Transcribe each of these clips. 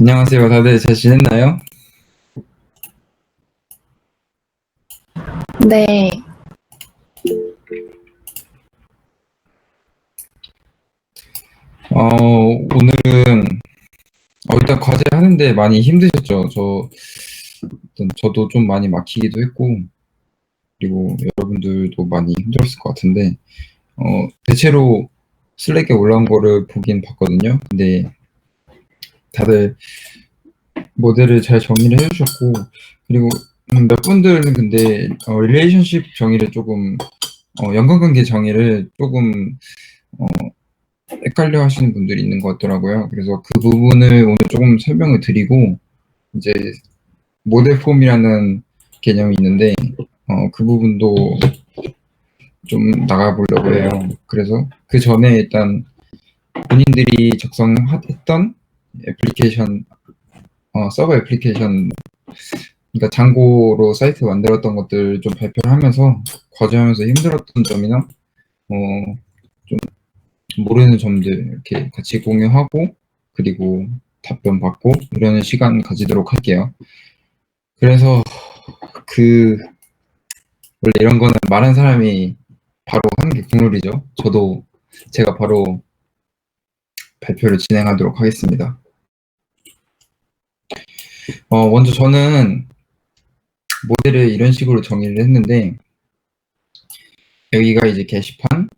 안녕하세요. 다들 잘 지냈나요? 네, 오늘은 일단 과제 하는데 많이 힘드셨죠? 저도 좀 많이 막히기도 했고, 그리고 여러분들도 많이 힘들었을 것 같은데, 대체로 슬랙에 올라온 거를 보긴 봤거든요. 근데 다들 모델을 잘 정리를 해주셨고, 그리고 몇 분들은 근데 릴레이션십 정의를 조금, 연관관계 정의를 조금 어, 헷갈려 하시는 분들이 있는 것 같더라고요. 그래서 그 부분을 오늘 조금 설명을 드리고, 이제 모델 폼이라는 개념이 있는데, 그 부분도 좀 나가보려고 해요. 그래서 그 전에 일단 본인들이 작성했던 애플리케이션, 서버 애플리케이션, 그러니까 장고로 사이트 만들었던 것들 좀 발표를 하면서 과제하면서 힘들었던 점이나, 좀 모르는 점들 이렇게 같이 공유하고, 그리고 답변 받고 이러는 시간 가지도록 할게요. 그래서 그 원래 이런 거는 말한 사람이 바로 하는 게 국룰이죠. 제가 바로 발표를 진행하도록 하겠습니다. 먼저 저는 모델을 이런 식으로 정의를 했는데, 여기가 이제 게시판,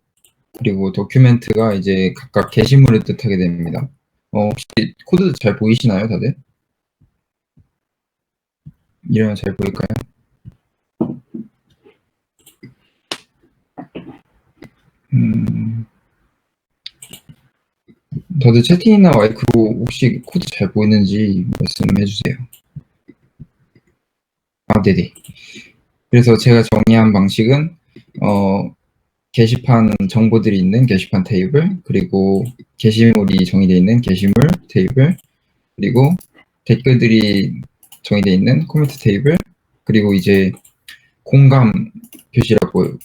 그리고 도큐멘트가 이제 각각 게시물을 뜻하게 됩니다. 혹시 코드 잘 보이시나요, 다들? 이러면 잘 보일까요? 음, 다들 채팅이나 마이크로 혹시 코드 잘 보이는지 말씀해 주세요. 네네. 그래서 제가 정의한 방식은, 게시판 정보들이 있는 게시판 테이블, 그리고 게시물이 정의되어 있는 게시물 테이블, 그리고 댓글들이 정의되어 있는 코멘트 테이블, 그리고 이제 공감 표시라고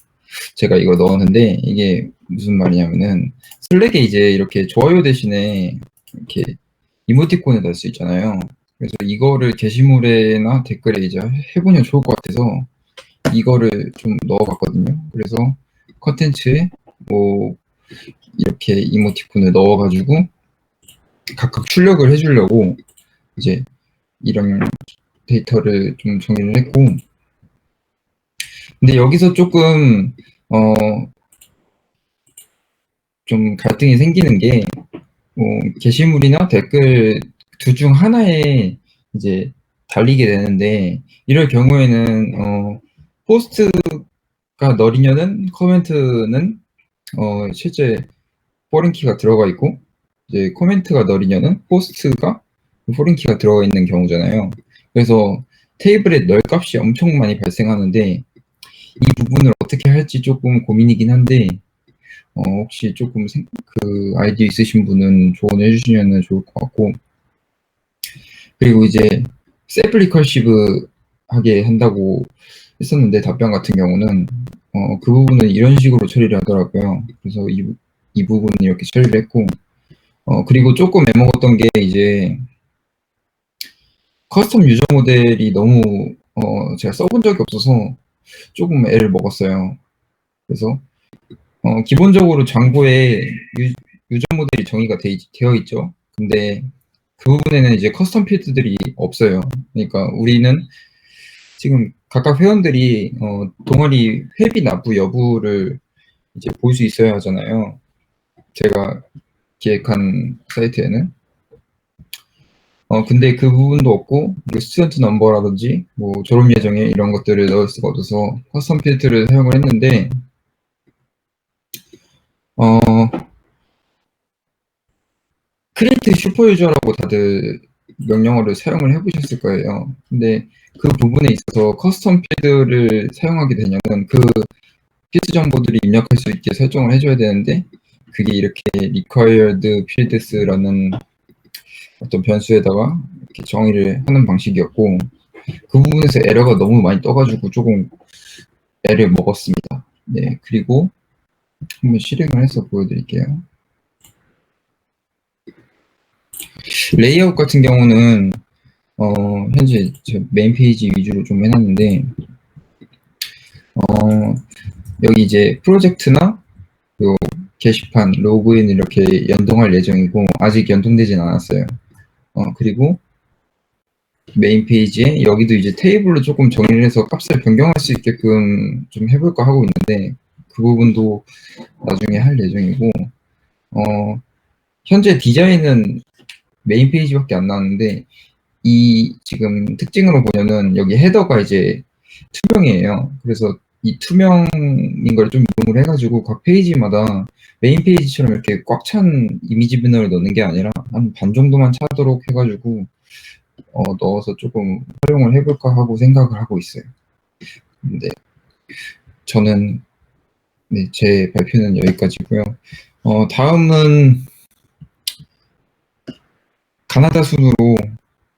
제가 이거 넣었는데, 이게 무슨 말이냐면은 슬랙에 이제 이렇게 좋아요 대신에 이렇게 이모티콘을 넣을 수 있잖아요. 그래서 이거를 게시물에나 댓글에 이제 해보면 좋을 것 같아서 이거를 좀 넣어봤거든요. 그래서 컨텐츠에 뭐 이렇게 이모티콘을 넣어가지고 각각 출력을 해주려고 이제 이런 데이터를 좀 정리를 했고, 근데 여기서 조금 어, 좀 갈등이 생기는 게, 게시물이나 댓글 둘 중 하나에 이제 달리게 되는데, 이럴 경우에는 포스트가 널이면은 커멘트는 실제 포린키가 들어가 있고, 이제 코멘트가 널이면은 포스트가 포린키가 들어가 있는 경우잖아요. 그래서 테이블에 널 값이 엄청 많이 발생하는데, 이 부분을 어떻게 할지 조금 고민이긴 한데, 혹시 조금 그 아이디어 있으신 분은 조언해 주시면 좋을 것 같고, 그리고 이제 셀프 리커시브 하게 한다고 했었는데, 답변 같은 경우는 그 부분은 이런 식으로 처리를 하더라고요. 그래서 이 부분은 이렇게 처리를 했고, 그리고 조금 애먹었던 게 이제 커스텀 유저 모델이 너무 제가 써본 적이 없어서 조금 애를 먹었어요. 그래서 기본적으로 장고에 유저 모델이 정의가 되어 있죠. 근데 그 부분에는 이제 커스텀 필드들이 없어요. 그러니까 우리는 지금 각각 회원들이 동아리 회비 납부 여부를 이제 볼 수 있어야 하잖아요. 제가 기획한 사이트에는. 근데 그 부분도 없고, 스튜던트 넘버라든지 뭐 졸업 예정에 이런 것들을 넣을 수가 없어서 커스텀 필드를 사용을 했는데, 어, 크리에이트 슈퍼유저라고 다들 명령어를 사용을 해보셨을 거예요. 근데 그 부분에 있어서 커스텀 필드를 사용하게 되냐면 그 필드 정보들이 입력할 수 있게 설정을 해줘야 되는데, 그게 이렇게 required fields라는 어떤 변수에다가 이렇게 정의를 하는 방식이었고, 그 부분에서 에러가 너무 많이 떠가지고 조금 애를 먹었습니다. 네, 그리고 한번 실행을 해서 보여드릴게요. 레이아웃 같은 경우는 현재 저 메인 페이지 위주로 좀 해놨는데 여기 이제 프로젝트나 요 게시판, 로그인 이렇게 연동할 예정이고 아직 연동되진 않았어요. 그리고 메인 페이지에 여기도 이제 테이블로 조금 정리를 해서 값을 변경할 수 있게끔 좀 해볼까 하고 있는데 그 부분도 나중에 할 예정이고 현재 디자인은 메인 페이지밖에 안 나왔는데 이 지금 특징으로 보면은 여기 헤더가 이제 투명이에요. 그래서 이 투명인 걸 좀 이용을 해가지고 각 페이지마다 메인 페이지처럼 이렇게 꽉 찬 이미지 배너를 넣는 게 아니라 한 반 정도만 차도록 해가지고 넣어서 조금 활용을 해볼까 하고 생각을 하고 있어요. 근데 저는 네, 제 발표는 여기까지고요. 다음은 가나다 순으로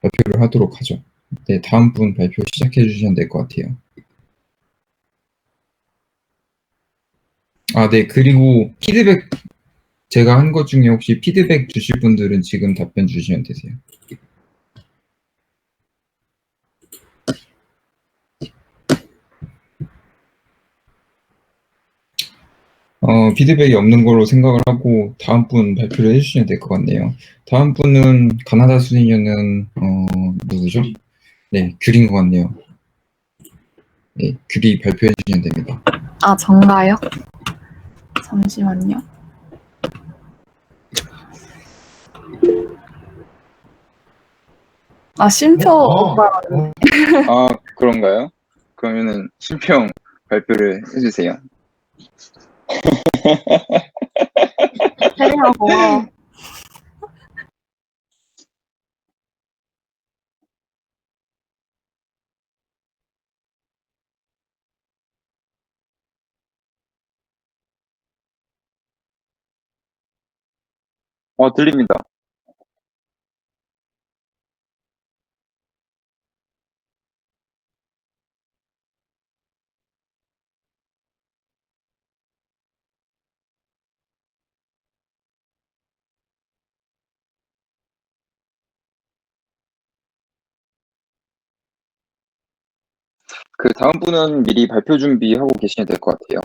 발표를 하도록 하죠. 네, 다음 분 발표 시작해 주시면 될 것 같아요. 아, 네, 그리고 피드백 제가 한 것 중에 혹시 피드백 주실 분들은 지금 답변 주시면 되세요. 피드백이 없는 걸로 생각을 하고 다음 분 발표를 해주시면 될 것 같네요. 다음 분은 가나다 순이녀는 누구죠? 네, 귤인 것 같네요. 네, 귤이 발표해 주시면 됩니다. 아, 전가요? 잠시만요. 아, 심표 오빠가 아, 그런가요? 그러면은 실평 발표를 해주세요. 해려고. 들립니다. 그 다음 분은 미리 발표 준비하고 계시면 될 것 같아요.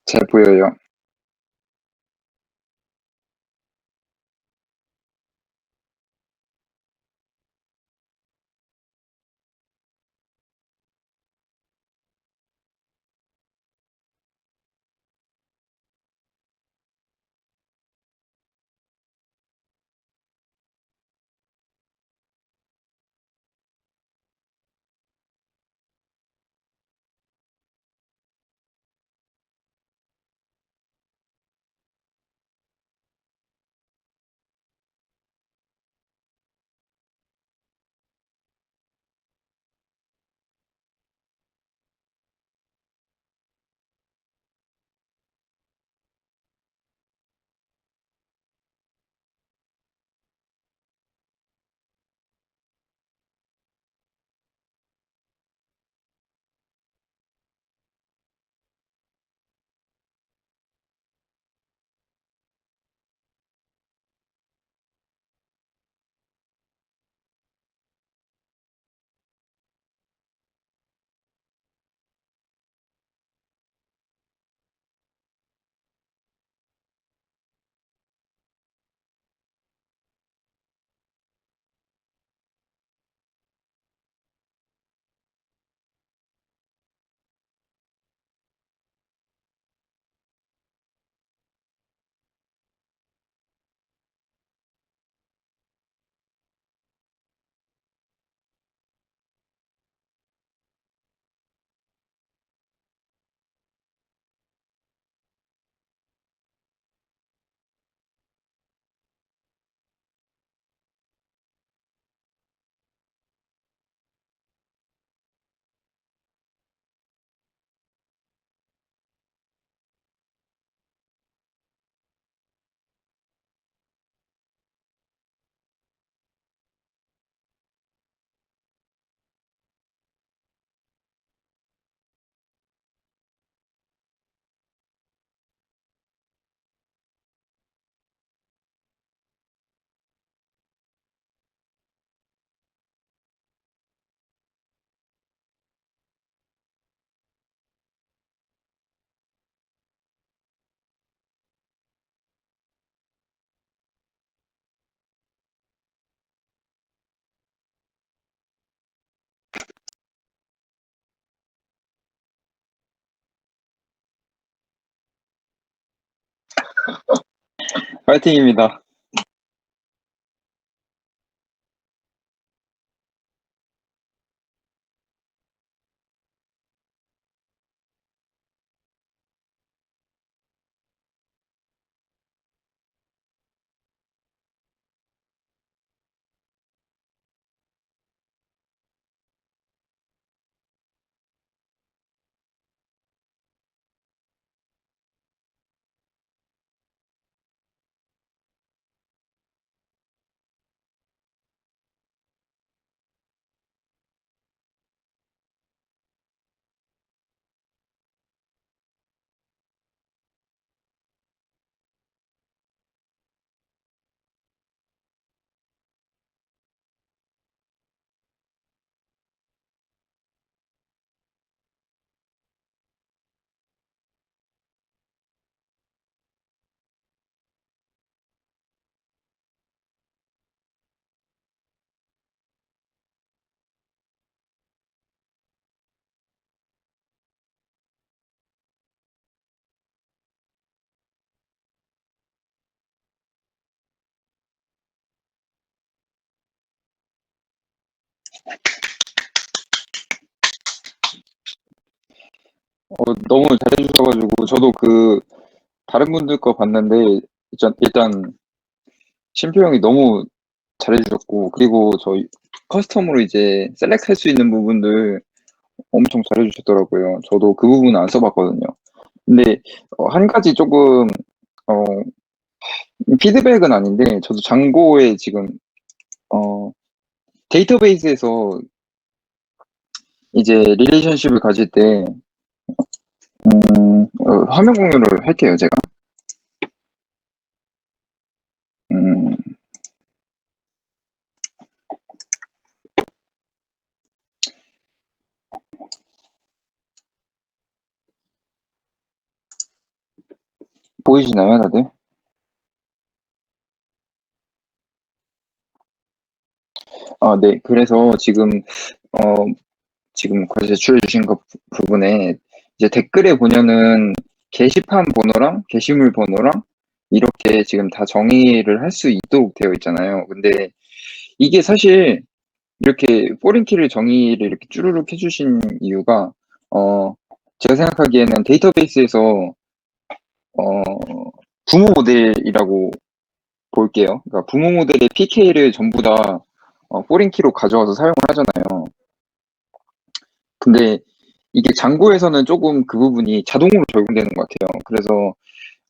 잘 보여요. 파이팅입니다. 너무 잘해주셔가지고 저도 다른 분들 거 봤는데 일단 심표 형이 너무 잘해주셨고, 그리고 저희 커스텀으로 이제 셀렉트 할 수 있는 부분들 엄청 잘해주셨더라고요. 저도 그 부분은 안 써봤거든요. 근데 한 가지 조금 어, 피드백은 아닌데, 저도 장고에 지금 어, 데이터베이스에서 이제 릴레이션십을 가질 때 화면 공유를 할게요, 제가. 음, 보이시나요, 다들? 네. 그래서 지금 제출해 주신 부분에 이제 댓글에 보면은 게시판 번호랑 게시물 번호랑 이렇게 지금 다 정의를 할 수 있도록 되어 있잖아요. 근데 이게 사실 이렇게 포린키를 정의를 이렇게 쭈루룩 해주신 이유가, 제가 생각하기에는 데이터베이스에서 부모 모델이라고 볼게요. 그러니까 부모 모델의 PK를 전부 다 포린키로 가져와서 사용을 하잖아요. 근데 이게 장고에서는 조금 그 부분이 자동으로 적용되는 것 같아요. 그래서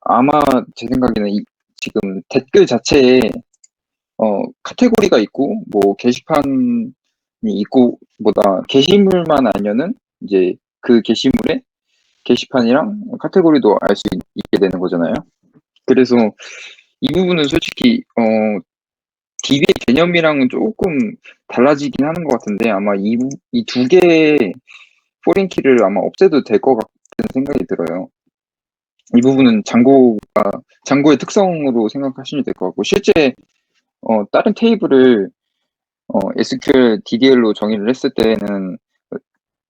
아마 제 생각에는 지금 댓글 자체에 카테고리가 있고 뭐 게시판이 있고 보다 게시물만 알면은 이제 그 게시물에 게시판이랑 카테고리도 알 수 있게 되는 거잖아요. 그래서 이 부분은 솔직히 DB의 개념이랑은 조금 달라지긴 하는 것 같은데, 아마 이 두 개의 포린키를 아마 없애도 될 것 같은 생각이 들어요. 이 부분은 장고의 특성으로 생각하시면 될 것 같고, 실제 다른 테이블을 SQL DDL로 정의를 했을 때는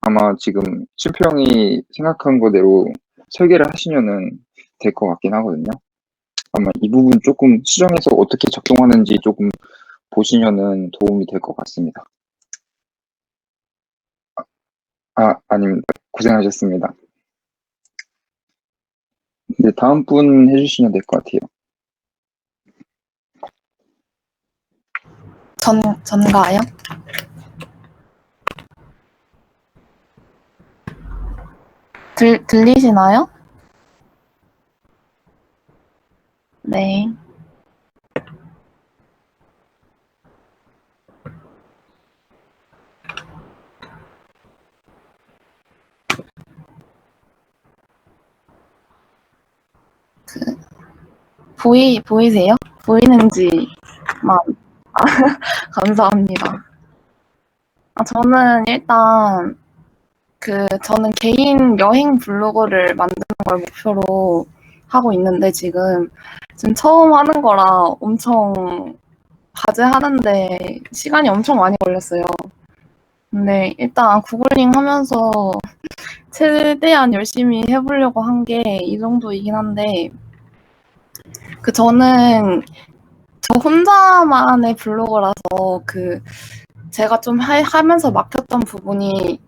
아마 지금 심표형이 생각한 거대로 설계를 하시면은 될 것 같긴 하거든요. 아마 이 부분 조금 수정해서 어떻게 작동하는지 조금 보시면은 도움이 될 것 같습니다. 아닙니다. 고생하셨습니다. 네, 다음 분 해주시면 될 것 같아요. 전가요? 들리시나요? 네. 보이세요? 보이는지만. 감사합니다. 저는 일단 저는 개인 여행 블로그를 만드는 걸 목표로 하고 있는데 지금 처음 하는 거라 엄청 과제하는데 시간이 엄청 많이 걸렸어요. 네, 일단 구글링 하면서 최대한 열심히 해보려고 한 게 이 정도이긴 한데, 저는 저 혼자만의 블로거라서 제가 좀 하면서 막혔던 부분이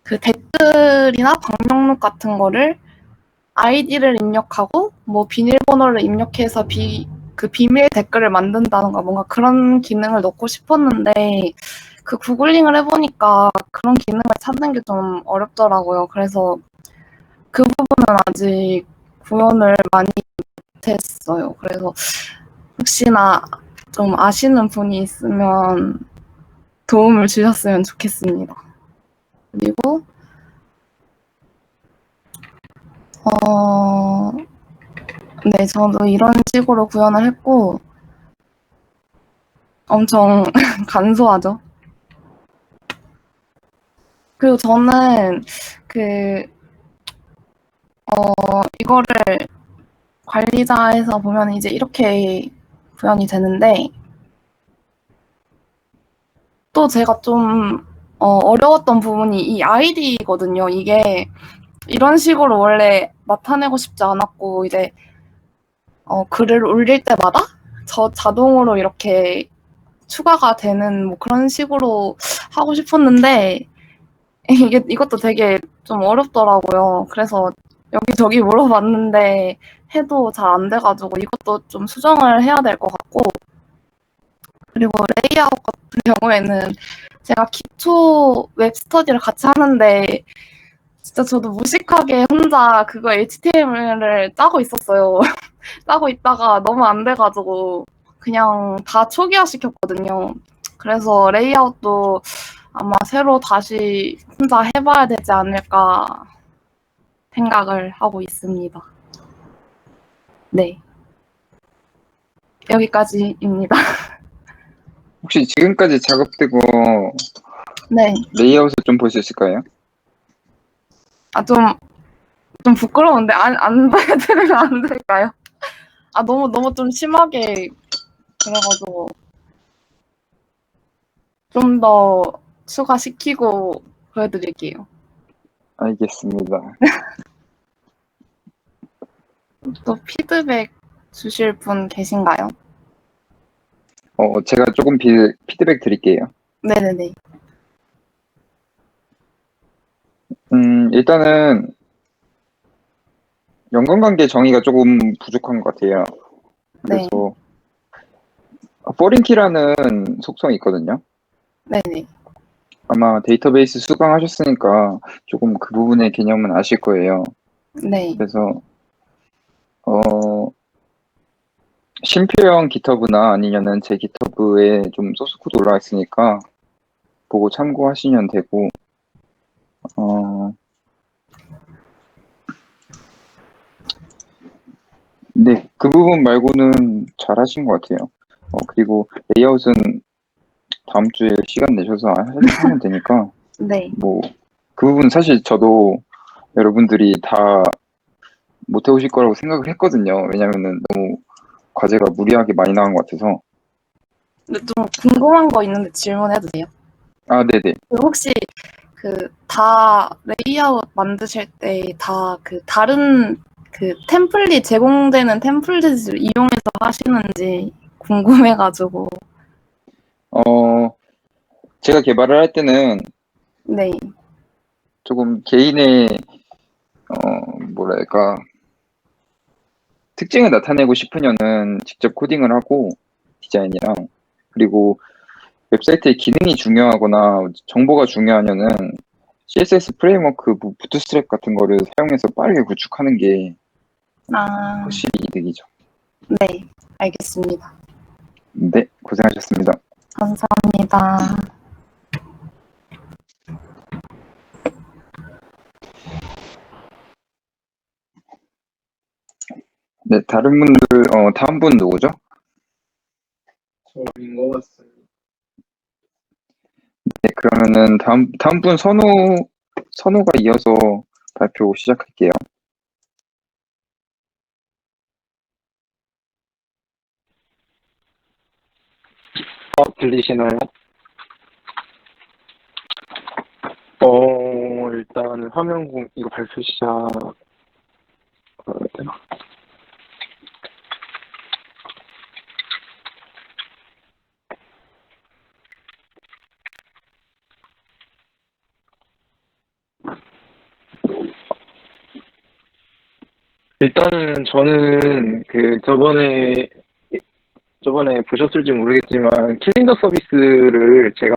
댓글이나 방명록 같은 거를 아이디를 입력하고 뭐 비밀번호를 입력해서 비밀 댓글을 만든다던가 뭔가 그런 기능을 넣고 싶었는데 구글링을 해보니까 그런 기능을 찾는 게 좀 어렵더라고요. 그래서 그 부분은 아직 구현을 많이 못했어요. 그래서 혹시나 좀 아시는 분이 있으면 도움을 주셨으면 좋겠습니다. 그리고 네, 저도 이런 식으로 구현을 했고 엄청 간소하죠. 그리고 저는 이거를 관리자에서 보면 이제 이렇게 구현이 되는데 또 제가 좀 어려웠던 부분이 이 아이디거든요. 이게 이런 식으로 원래 나타내고 싶지 않았고 이제 글을 올릴 때마다 자동으로 이렇게 추가가 되는 뭐 그런 식으로 하고 싶었는데 이것도 되게 좀 어렵더라고요. 그래서 여기저기 물어봤는데 해도 잘 안 돼가지고 이것도 좀 수정을 해야 될 것 같고, 그리고 레이아웃 같은 경우에는 제가 기초 웹 스터디를 같이 하는데 진짜 저도 무식하게 혼자 그거 HTML을 짜고 있었어요. 짜고 있다가 너무 안 돼가지고 그냥 다 초기화 시켰거든요. 그래서 레이아웃도 아마 새로 다시 혼자 해봐야 되지 않을까 생각을 하고 있습니다. 네. 여기까지입니다. 혹시 지금까지 작업되고 네. 레이아웃을 좀 볼 수 있을까요? 좀 부끄러운데, 안 보여드리면 안 될까요? 너무 좀 심하게, 그래가지고, 좀 더 추가시키고 보여드릴게요. 알겠습니다. 또 피드백 주실 분 계신가요? 제가 조금 피드백 드릴게요. 네네네. 일단은 연관관계 정의가 조금 부족한 것 같아요. 네. 그래서 포린키라는 속성이 있거든요. 네네. 아마 데이터베이스 수강하셨으니까 조금 그 부분의 개념은 아실 거예요. 네. 그래서 심표형 GitHub나 아니면은 제 GitHub에 좀 소스 코드 올라와 있으니까 보고 참고하시면 되고, 네, 그 부분 말고는 잘 하신 것 같아요. 그리고 레이아웃은 다음 주에 시간 내셔서 하면 되니까, 네. 뭐, 그 부분 사실 저도 여러분들이 다 못 해오실 거라고 생각을 했거든요. 왜냐면은 너무 과제가 무리하게 많이 나온 것 같아서. 근데 좀 궁금한 거 있는데 질문해도 돼요? 아, 네네. 혹시 다 레이아웃 만드실 때 다 다른 템플릿 제공되는 템플릿을 이용해서 하시는지 궁금해가지고. 제가 개발을 할 때는 네. 조금 개인의, 뭐랄까, 특징을 나타내고 싶으면은 직접 코딩을 하고, 디자인이랑, 그리고 웹사이트의 기능이 중요하거나 정보가 중요하면은 CSS 프레임워크, 부트스트랩 같은 거를 사용해서 빠르게 구축하는 게 아, 훨씬 이득이죠. 네. 알겠습니다. 네, 고생하셨습니다. 감사합니다. 네, 다른 분들, 다음 분 누구죠? 저인 것 같습니다. 네, 그러면은 다음 분 선우가 이어서 발표 시작할게요. 들리시나요? 화면 공 이거 발표 시작 되나? 일단은 저는 그 저번에 보셨을지 모르겠지만 캘린더 서비스를 제가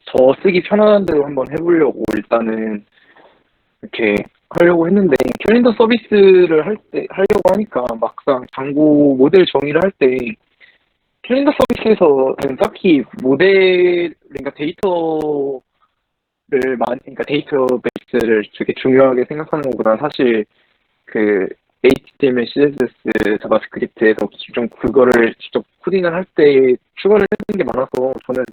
저 쓰기 편한 대로 한번 해보려고 일단은 이렇게 하려고 했는데 캘린더 서비스를 하려고 하니까 막상 광고 모델 정의를 할 때 캘린더 서비스에서는 딱히 그러니까 그러니까 데이터베이스를 되게 중요하게 생각하는 것보다 사실 그 HTML, CSS, 자바스크립트에서 좀 그거를 직접 코딩을 할 때 추가를 해주는 게 많아서 저는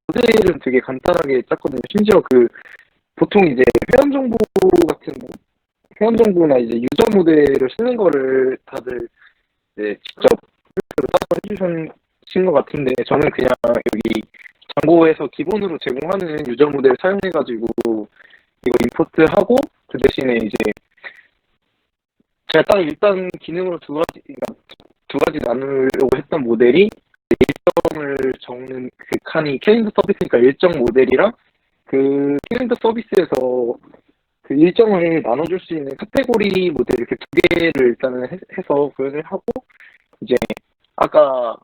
모델은 되게 간단하게 짰거든요. 심지어 보통 이제 회원 정보나 이제 유저 모델을 쓰는 거를 다들 이제 직접 해주신 것 같은데 저는 그냥 여기 정보에서 기본으로 제공하는 유저 모델 사용해가지고 이거 임포트하고 그 대신에 이제 제가 딱 일단 기능으로 그러니까 두 가지 나누려고 했던 모델이 일정을 적는 그 칸이 캘린더 서비스니까 일정 모델이랑 그 캘린더 서비스에서 그 일정을 나눠줄 수 있는 카테고리 모델 이렇게 두 개를 일단은 해서 구현을 하고 이제 아까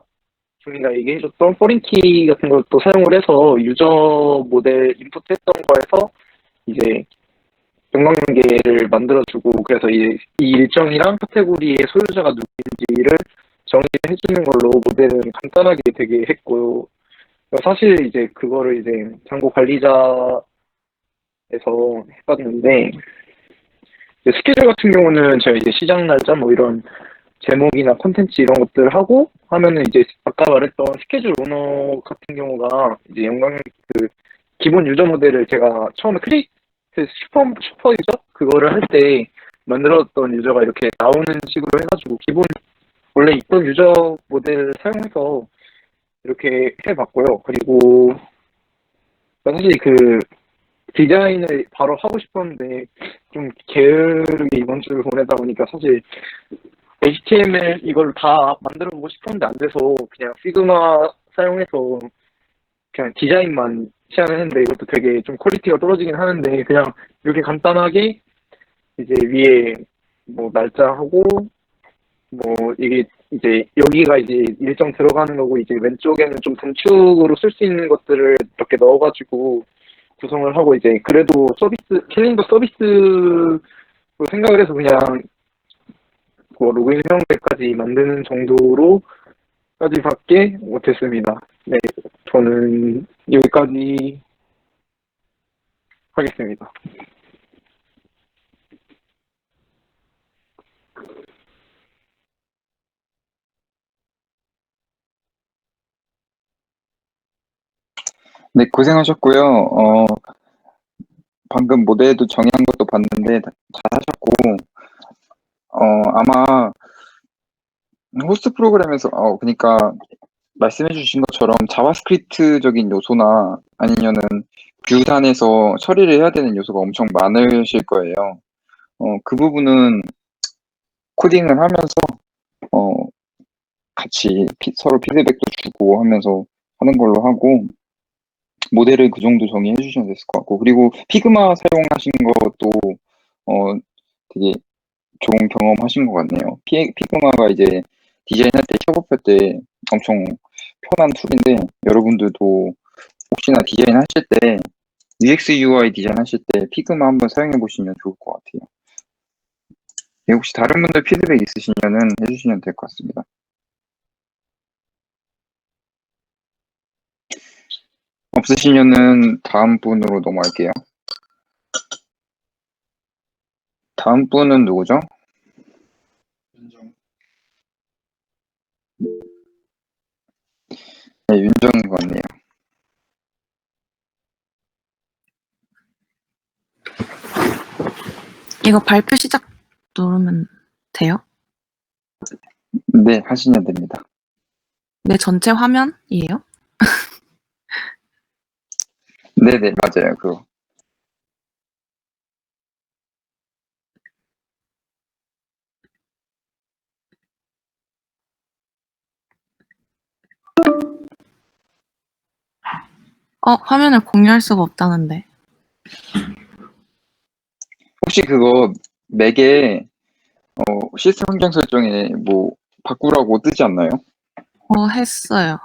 종이가 얘기해줬던 포린키 같은 것도 사용을 해서 유저 모델 인풋했던 거에서 이제 연관관계를 만들어주고 그래서 이 일정이랑 카테고리의 소유자가 누구인지를 정의를 해주는 걸로 모델은 간단하게 되게 했고요. 사실 이제 그거를 이제 장고 관리자에서 해봤는데 스케줄 같은 경우는 제가 이제 시작 날짜 뭐 이런 제목이나 콘텐츠 이런 것들 하고 하면은 이제 아까 말했던 스케줄 오너 같은 경우가 이제 기본 유저 모델을 제가 처음에 슈퍼 유저 그거를 할 때 만들었던 유저가 이렇게 나오는 식으로 해가지고 기본 원래 있던 유저 모델을 사용해서 이렇게 해봤고요. 그리고 사실 디자인을 바로 하고 싶었는데 좀 게으르게 이번 주를 보내다 보니까 사실 HTML 이걸 다 만들어 보고 싶었는데 안 돼서 그냥 피그마 사용해서 그냥 디자인만 시연을 했는데 이것도 되게 좀 퀄리티가 떨어지긴 하는데 그냥 이렇게 간단하게 이제 위에 뭐 날짜하고 뭐 이게 이제 여기가 이제 일정 들어가는 거고 이제 왼쪽에는 좀 단축으로 쓸 수 있는 것들을 이렇게 넣어가지고 구성을 하고 이제 그래도 캘린더 서비스로 생각을 해서 그냥 로그인 사용자까지 만드는 정도로까지밖에 못했습니다. 네, 저는 여기까지 하겠습니다. 네, 고생하셨고요. 방금 모델도 정의한 것도 봤는데 잘하셨고, 아마 호스트 프로그램에서, 그러니까 말씀해주신 것처럼 자바스크립트적인 요소나 아니면은 뷰단에서 처리를 해야 되는 요소가 엄청 많으실 거예요. 그 부분은 코딩을 하면서 같이 서로 피드백도 주고 하면서 하는 걸로 하고 모델을 그 정도 정의해 주시면 됐을 것 같고 그리고 피그마 사용하신 것도 되게 좋은 경험하신 것 같네요. 피그마가 이제 디자인할 때 협업할 때 엄청 편한 툴인데 여러분들도 혹시나 디자인 하실 때 UX UI 디자인 하실 때 피그마 한번 사용해 보시면 좋을 것 같아요. 네, 혹시 다른 분들 피드백 있으시면은 해주시면 될 것 같습니다. 없으시면은 다음 분으로 넘어갈게요. 다음 분은 누구죠? 네, 윤정인 것 같네요. 이거 발표 시작 누르면 돼요? 네, 하시면 됩니다. 내 전체 화면이에요? 네네, 맞아요. 그거. 화면을 공유할 수가 없다는데. 혹시 그거 맥에 시스템 환경 설정에 뭐 바꾸라고 뜨지 않나요? 했어요.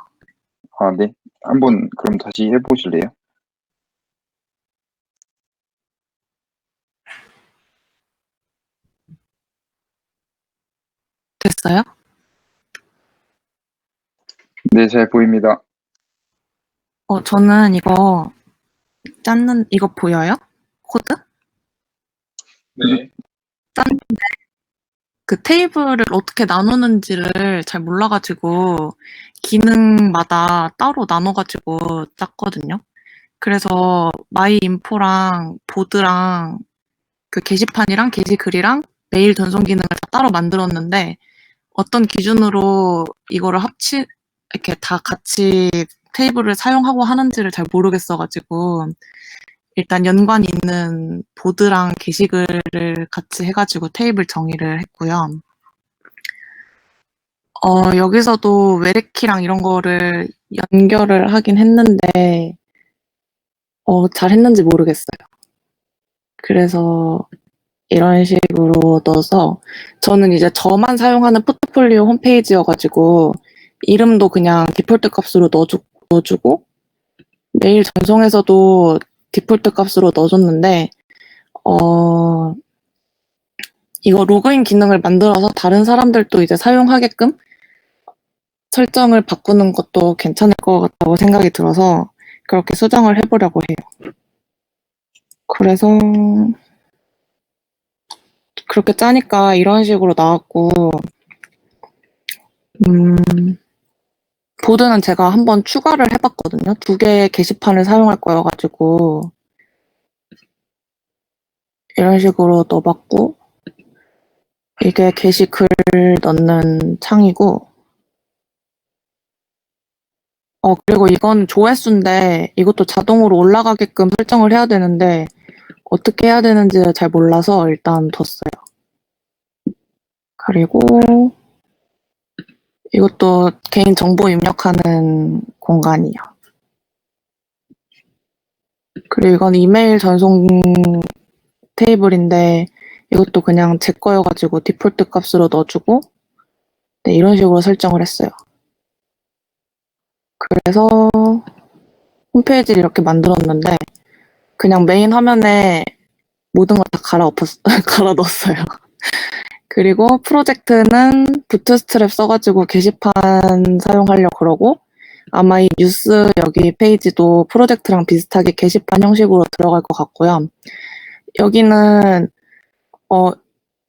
아, 네. 한번 그럼 다시 해보실래요? 됐어요? 네, 잘 보입니다. 저는 이거 이거 보여요? 코드? 네. 그 테이블을 어떻게 나누는지를 잘 몰라가지고 기능마다 따로 나눠가지고 짰거든요. 그래서 마이 인포랑 보드랑 그 게시판이랑 게시글이랑 메일 전송 기능을 다 따로 만들었는데 어떤 기준으로 이거를 이렇게 다 같이 테이블을 사용하고 하는지를 잘 모르겠어가지고 일단 연관이 있는 보드랑 게시글을 같이 해가지고 테이블 정의를 했고요. 여기서도 웨레키랑 이런 거를 연결을 하긴 했는데, 잘 했는지 모르겠어요. 그래서 이런 식으로 넣어서 저는 이제 저만 사용하는 포트폴리오 홈페이지여가지고 이름도 그냥 디폴트 값으로 넣어주고 메일 전송에서도 디폴트 값으로 넣어줬는데 이거 로그인 기능을 만들어서 다른 사람들도 이제 사용하게끔 설정을 바꾸는 것도 괜찮을 것 같다고 생각이 들어서 그렇게 수정을 해보려고 해요. 그래서 그렇게 짜니까 이런 식으로 나왔고 보드는 제가 한번 추가를 해봤거든요. 2개의 게시판을 사용할 거여가지고 이런 식으로 넣어봤고 이게 게시글 넣는 창이고 그리고 이건 조회수인데 이것도 자동으로 올라가게끔 설정을 해야 되는데 어떻게 해야 되는지 잘 몰라서 일단 뒀어요. 그리고 이것도 개인 정보 입력하는 공간이요. 그리고 이건 이메일 전송 테이블인데 이것도 그냥 제 거여가지고 디폴트 값으로 넣어주고 네, 이런 식으로 설정을 했어요. 그래서 홈페이지를 이렇게 만들었는데 그냥 메인 화면에 모든 걸 다 갈아 넣었어요. 그리고 프로젝트는 부트스트랩 써가지고 게시판 사용하려고 그러고 아마 이 뉴스 여기 페이지도 프로젝트랑 비슷하게 게시판 형식으로 들어갈 것 같고요. 여기는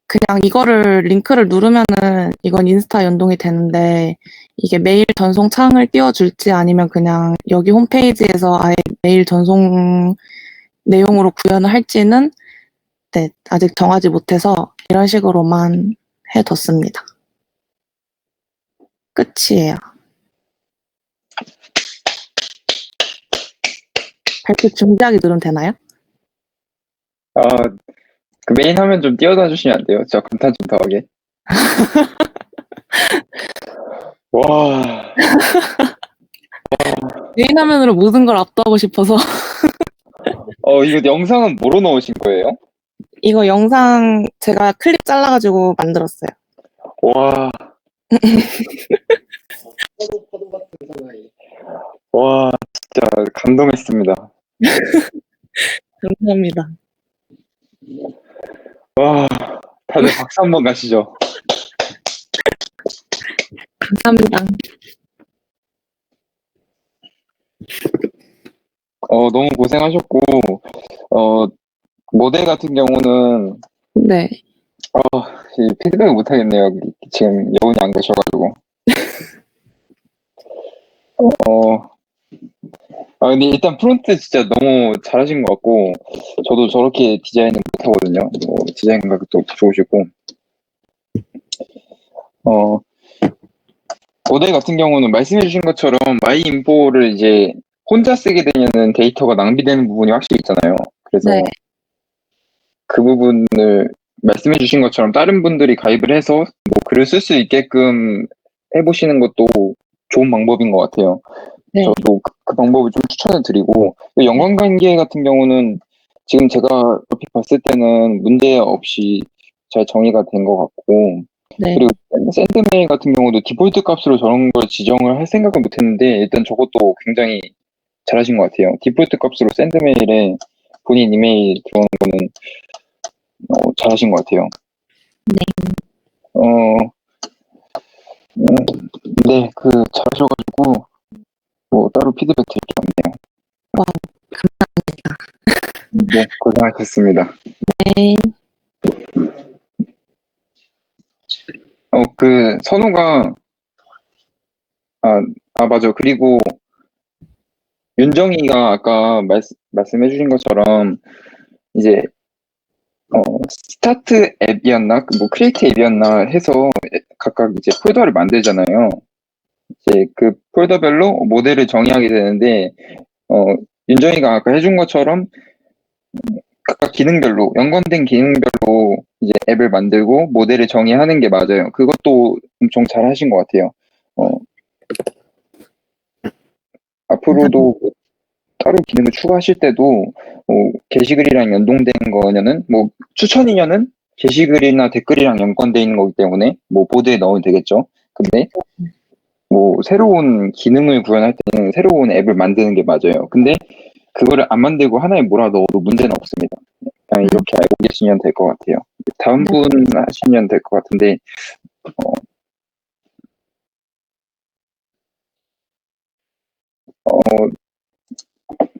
그냥 이거를 링크를 누르면은 이건 인스타 연동이 되는데 이게 메일 전송 창을 띄워줄지 아니면 그냥 여기 홈페이지에서 아예 메일 전송 내용으로 구현을 할지는 네, 아직 정하지 못해서 이런 식으로만 해뒀습니다. 끝이에요. 발표 준비하기 누르면 되나요? 그 메인 화면 좀 띄워다 주시면 안 돼요? 저 감탄 좀 더 하게. 와. 메인 화면으로 모든 걸 압도하고 싶어서 이거 영상은 뭐로 넣으신 거예요? 이거 영상 제가 클립 잘라가지고 만들었어요. 와. 와, 진짜 감동했습니다. 감사합니다. 와, 다들 박수 한번 가시죠. 감사합니다. 너무 고생하셨고, 모델 같은 경우는, 네. 피드백을 못 하겠네요. 지금 여운이 안 가셔가지고. 근데 일단 프론트 진짜 너무 잘하신 것 같고, 저도 저렇게 디자인을 못 하거든요. 디자인 감각도 좋으시고. 모델 같은 경우는 말씀해주신 것처럼 마이인포를 이제 혼자 쓰게 되면은 데이터가 낭비되는 부분이 확실히 있잖아요. 그래서 네. 그 부분을 말씀해주신 것처럼 다른 분들이 가입을 해서 뭐 글을 쓸 수 있게끔 해보시는 것도 좋은 방법인 것 같아요. 네. 저도 그 방법을 좀 추천을 드리고, 연관관계 같은 경우는 지금 제가 이렇게 봤을 때는 문제 없이 잘 정의가 된 것 같고, 네. 그리고 샌드메일 같은 경우도 디폴트 값으로 저런 걸 지정을 할 생각은 못했는데 일단 저것도 굉장히 잘하신 것 같아요. 디폴트 값으로 샌드메일에 본인 이메일 들어오는 거는 잘하신 것 같아요. 네, 잘하셔가지고 뭐 따로 피드백 드릴 게 없네요. 와우, 네, 고생하셨습니다. 네. 선우가 맞아. 그리고 윤정이가 아까 말씀해주신 것처럼 이제 스타트 앱이었나 뭐 크리에이트 앱이었나 해서 각각 이제 폴더를 만들잖아요. 이제 그 폴더별로 모델을 정의하게 되는데 윤정이가 아까 해준 것처럼 각각 기능별로 연관된 기능별로 이제 앱을 만들고 모델을 정의하는 게 맞아요. 그것도 엄청 잘 하신 것 같아요. 앞으로도 따로 기능을 추가하실 때도 게시글이랑 연동된 거냐는 뭐 추천이냐는 게시글이나 댓글이랑 연관돼 있는 거기 때문에 뭐 보드에 넣으면 되겠죠. 근데 뭐 새로운 기능을 구현할 때는 새로운 앱을 만드는 게 맞아요. 근데 그거를 안 만들고 하나에 몰아 넣어도 문제는 없습니다. 그냥 이렇게 알고 계시면 될 것 같아요. 다음 분 하시면 될 것 같은데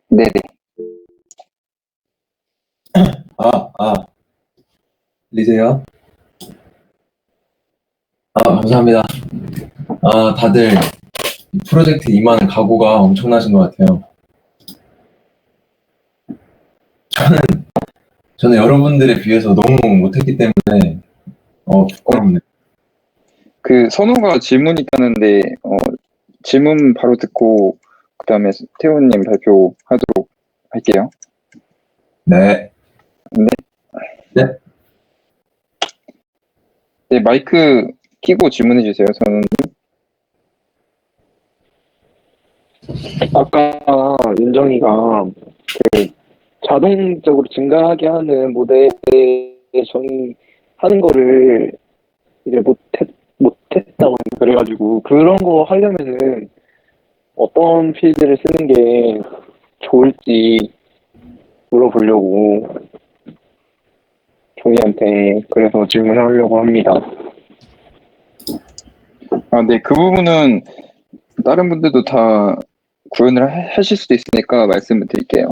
네네. 들리세요? 감사합니다. 다들 이 프로젝트 임하는 각오가 엄청나신 것 같아요. 저는 여러분들에 비해서 너무 못했기 때문에 부끄럽네요. 선우가 질문 있다는데 질문 바로 듣고 그 다음에 태훈님 발표하도록 할게요. 네. 네, 마이크 켜고 질문해 주세요, 선우님. 아까 윤정이가 자동적으로 증가하게 하는 모델 정의하는 거를 이제 못했다고 그래가지고 그런 거 하려면은 어떤 필드를 쓰는 게 좋을지 물어보려고 종이한테 그래서 질문하려고 합니다. 네, 그 부분은 다른 분들도 다 구현을 하실 수도 있으니까 말씀을 드릴게요.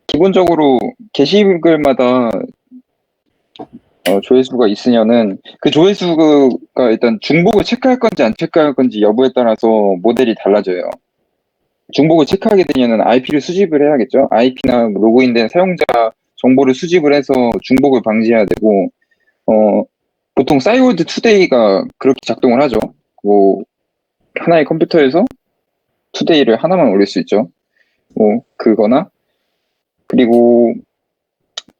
기본적으로 게시글마다 조회수가 있으면은 그 조회수가 일단 중복을 체크할 건지 안 체크할 건지 여부에 따라서 모델이 달라져요. 중복을 체크하게 되면은 IP를 수집을 해야겠죠. IP나 로그인된 사용자 정보를 수집을 해서 중복을 방지해야 되고, 보통 싸이월드 투데이가 그렇게 작동을 하죠. 뭐 하나의 컴퓨터에서 투데이를 하나만 올릴 수 있죠. 뭐 그거나 그리고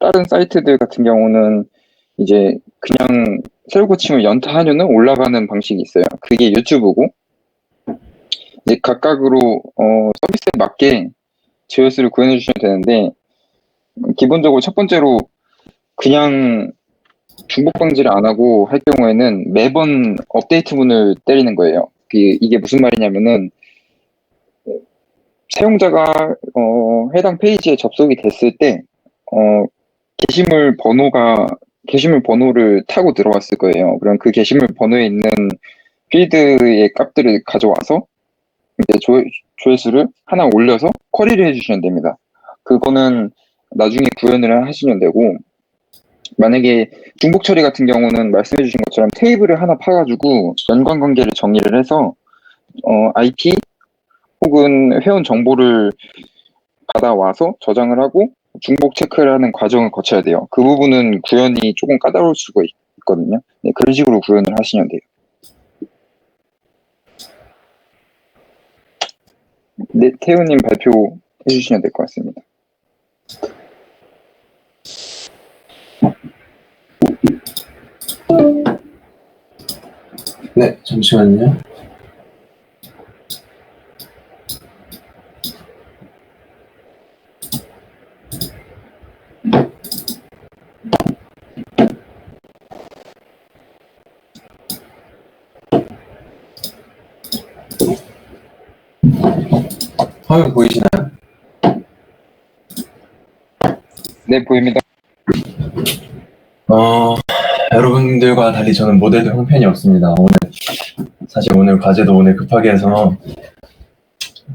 다른 사이트들 같은 경우는 이제 그냥 새로 치면 연타하면은 올라가는 방식이 있어요. 그게 유튜브고 이제 각각으로 서비스에 맞게 조회수를 구현해 주시면 되는데 기본적으로 첫 번째로 그냥 중복 방지를 안 하고 할 경우에는 매번 업데이트문을 때리는 거예요. 이게 무슨 말이냐면은 사용자가 해당 페이지에 접속이 됐을 때 게시물 번호를 타고 들어왔을 거예요. 그럼 그 게시물 번호에 있는 필드의 값들을 가져와서 이제 조회수를 하나 올려서 쿼리를 해주시면 됩니다. 그거는 나중에 구현을 하시면 되고 만약에 중복 처리 같은 경우는 말씀해 주신 것처럼 테이블을 하나 파가지고 연관관계를 정의를 해서 IP 혹은 회원 정보를 받아와서 저장을 하고 중복 체크를 하는 과정을 거쳐야 돼요. 그 부분은 구현이 조금 까다로울 수가 있거든요. 네, 그런 식으로 구현을 하시면 돼요. 네, 태우님 발표해 주시면 될 것 같습니다. 네, 잠시만요. 화면 보이시나요? 네, 보입니다. 여러분들과 달리 저는 모델도 형편이 없습니다. 사실 오늘 과제도 오늘 급하게 해서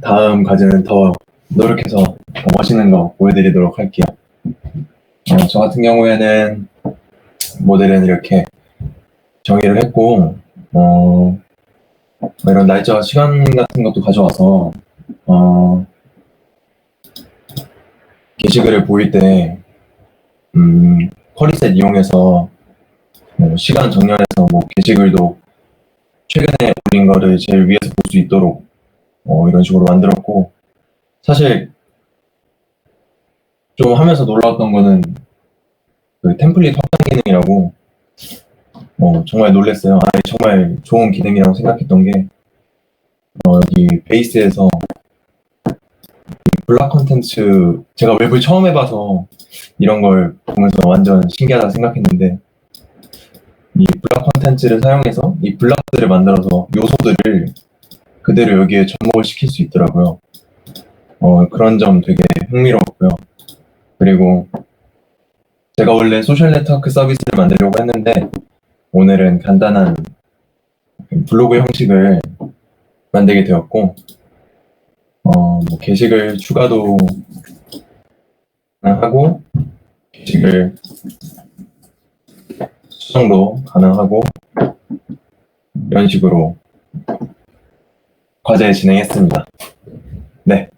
다음 과제는 더 노력해서 더 멋있는 거 보여드리도록 할게요. 저 같은 경우에는 모델은 이렇게 정의를 했고, 이런 날짜와 시간 같은 것도 가져와서, 게시글을 보일 때, 쿼리셋 이용해서 시간 정렬해서 게시글도 최근에 올린 거를 제일 위에서 볼 수 있도록 이런 식으로 만들었고, 사실 좀 하면서 놀라웠던 거는 그 템플릿 확장 기능이라고 정말 놀랐어요. 정말 좋은 기능이라고 생각했던 게 여기 베이스에서 블락 컨텐츠, 제가 웹을 처음 해봐서 이런 걸 보면서 완전 신기하다 생각했는데, 이 블락 컨텐츠를 사용해서 이 블락들을 만들어서 요소들을 그대로 여기에 접목을 시킬 수 있더라고요. 그런 점 되게 흥미로웠고요. 그리고 제가 원래 소셜 네트워크 서비스를 만들려고 했는데, 오늘은 간단한 블로그 형식을 만들게 되었고, 게시글 추가도 가능하고, 게시글 수정도 가능하고, 이런 식으로 과제 진행했습니다. 네.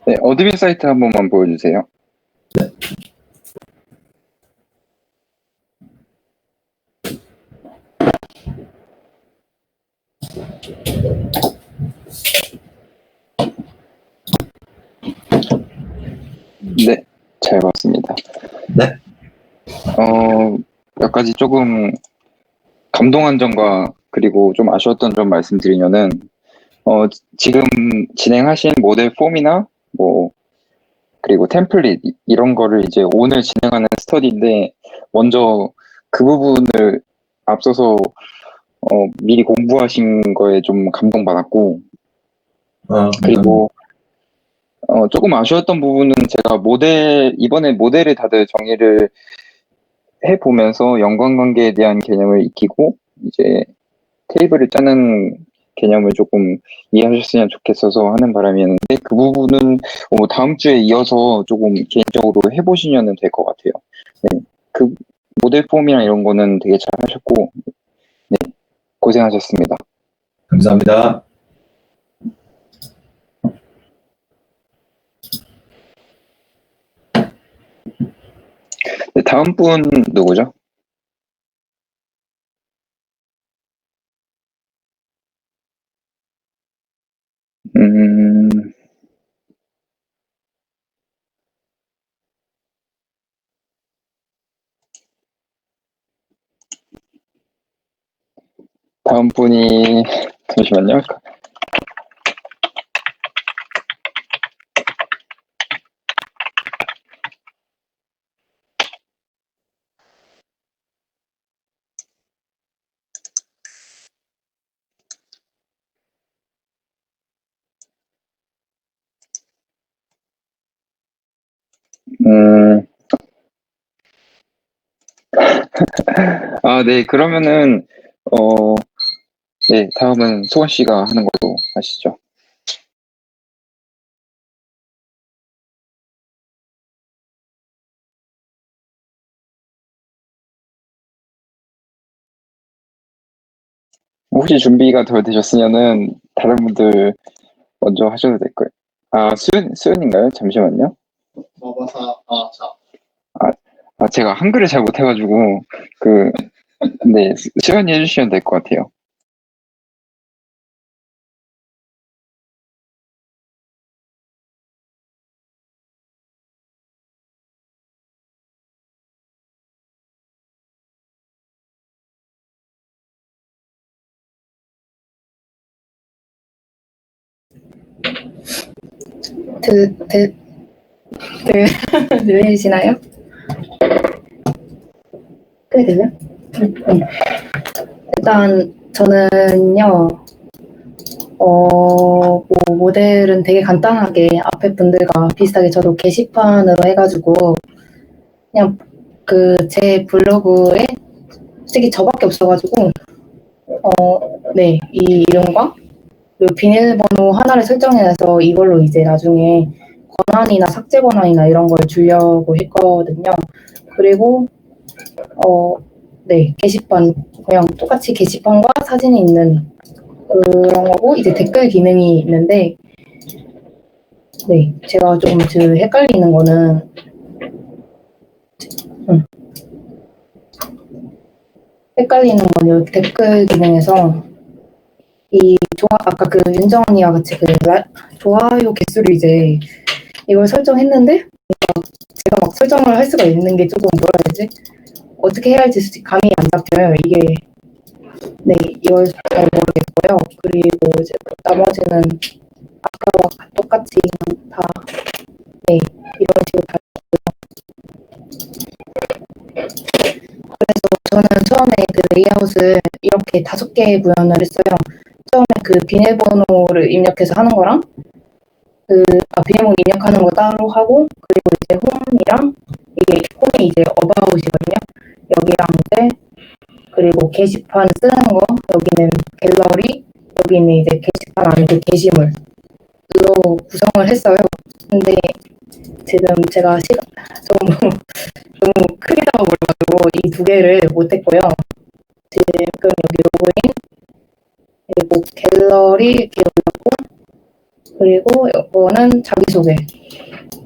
네, 어드민 사이트 한 번만 보여주세요. 네, 잘 봤습니다. 네. 몇 가지 조금 감동한 점과 그리고 좀 아쉬웠던 점 말씀드리면은, 지금 진행하신 모델 폼이나 그리고 템플릿 이런 거를 이제 오늘 진행하는 스터디인데, 먼저 그 부분을 앞서서 미리 공부하신 거에 좀 감동받았고, 그리고 조금 아쉬웠던 부분은 제가 이번에 모델을 다들 정의를 해보면서 연관관계에 대한 개념을 익히고, 이제 테이블을 짜는 개념을 조금 이해하셨으면 좋겠어서 하는 바람이었는데, 그 부분은 다음 주에 이어서 조금 개인적으로 해보시면 될 것 같아요. 네, 그 모델 폼이랑 이런 거는 되게 잘 하셨고, 네, 고생하셨습니다. 감사합니다. 네, 다음 분 누구죠? 다음 분이 잠시만요. 네, 그러면은 네, 다음은 소원 씨가 하는 걸로 하시죠. 혹시 준비가 더 되셨으면은 다른 분들 먼저 하셔도 될 거예요. 수연인가요? 잠시만요. 제가 한글을 잘 못해가지고 네, 수연이 해주시면 될 것 같아요. 들리시나요? 꽤 들려? 네. 일단 저는요, 뭐 모델은 되게 간단하게 앞에 분들과 비슷하게 저도 게시판으로 해가지고 그냥 그 제 블로그에 솔직히 저밖에 없어가지고 네, 이 이름과 그리고 비밀번호 하나를 설정해서 이걸로 이제 나중에 권한이나 삭제 권한이나 이런 걸 주려고 했거든요. 그리고 네, 게시판 그냥 똑같이 게시판과 사진이 있는 그런 거고 이제 댓글 기능이 있는데 네, 제가 조금 지금 헷갈리는 거는 헷갈리는 건 이 댓글 기능에서 아까 그 윤정 언니와 같이 좋아요 개수를 이제 이걸 설정했는데 제가 막 설정을 할 수가 있는 게 조금 뭐라 해야 되지? 어떻게 해야 할지 솔직히 감이 안 잡혀요. 이게 네, 이걸 잘 모르겠고요. 그리고 이제 나머지는 아까와 똑같이 그냥 다 네, 이런 식으로 다 그래서 저는 처음에 그 레이아웃을 이렇게 5개 구현을 했어요. 처음에 그 비밀번호를 입력해서 하는 거랑 비밀번호 입력하는 거 따로 하고 그리고 이제 홈이랑 이게 홈이 이제 어바웃이거든요. 여기랑 이제 그리고 게시판 쓰는 거 여기는 갤러리 여기는 이제 게시판 아니고 게시물로 구성을 했어요. 근데 지금 제가 너무 크게 잡아버려가지고 이 2개를 못했고요. 지금 여기 로그인 그리고 갤러리 이렇게 올렸고 그리고 이거는 자기소개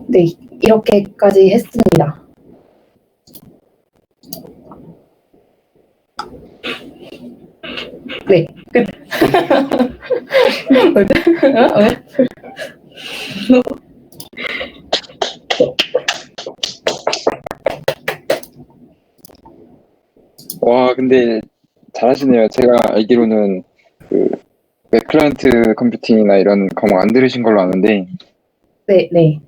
네 이렇게까지 했습니다. 네 끝. 왜? 와, 근데 잘하시네요. 제가 알기로는 그 웹클라이언트 컴퓨팅이나 이런 과목 안 들으신 걸로 아는데 네.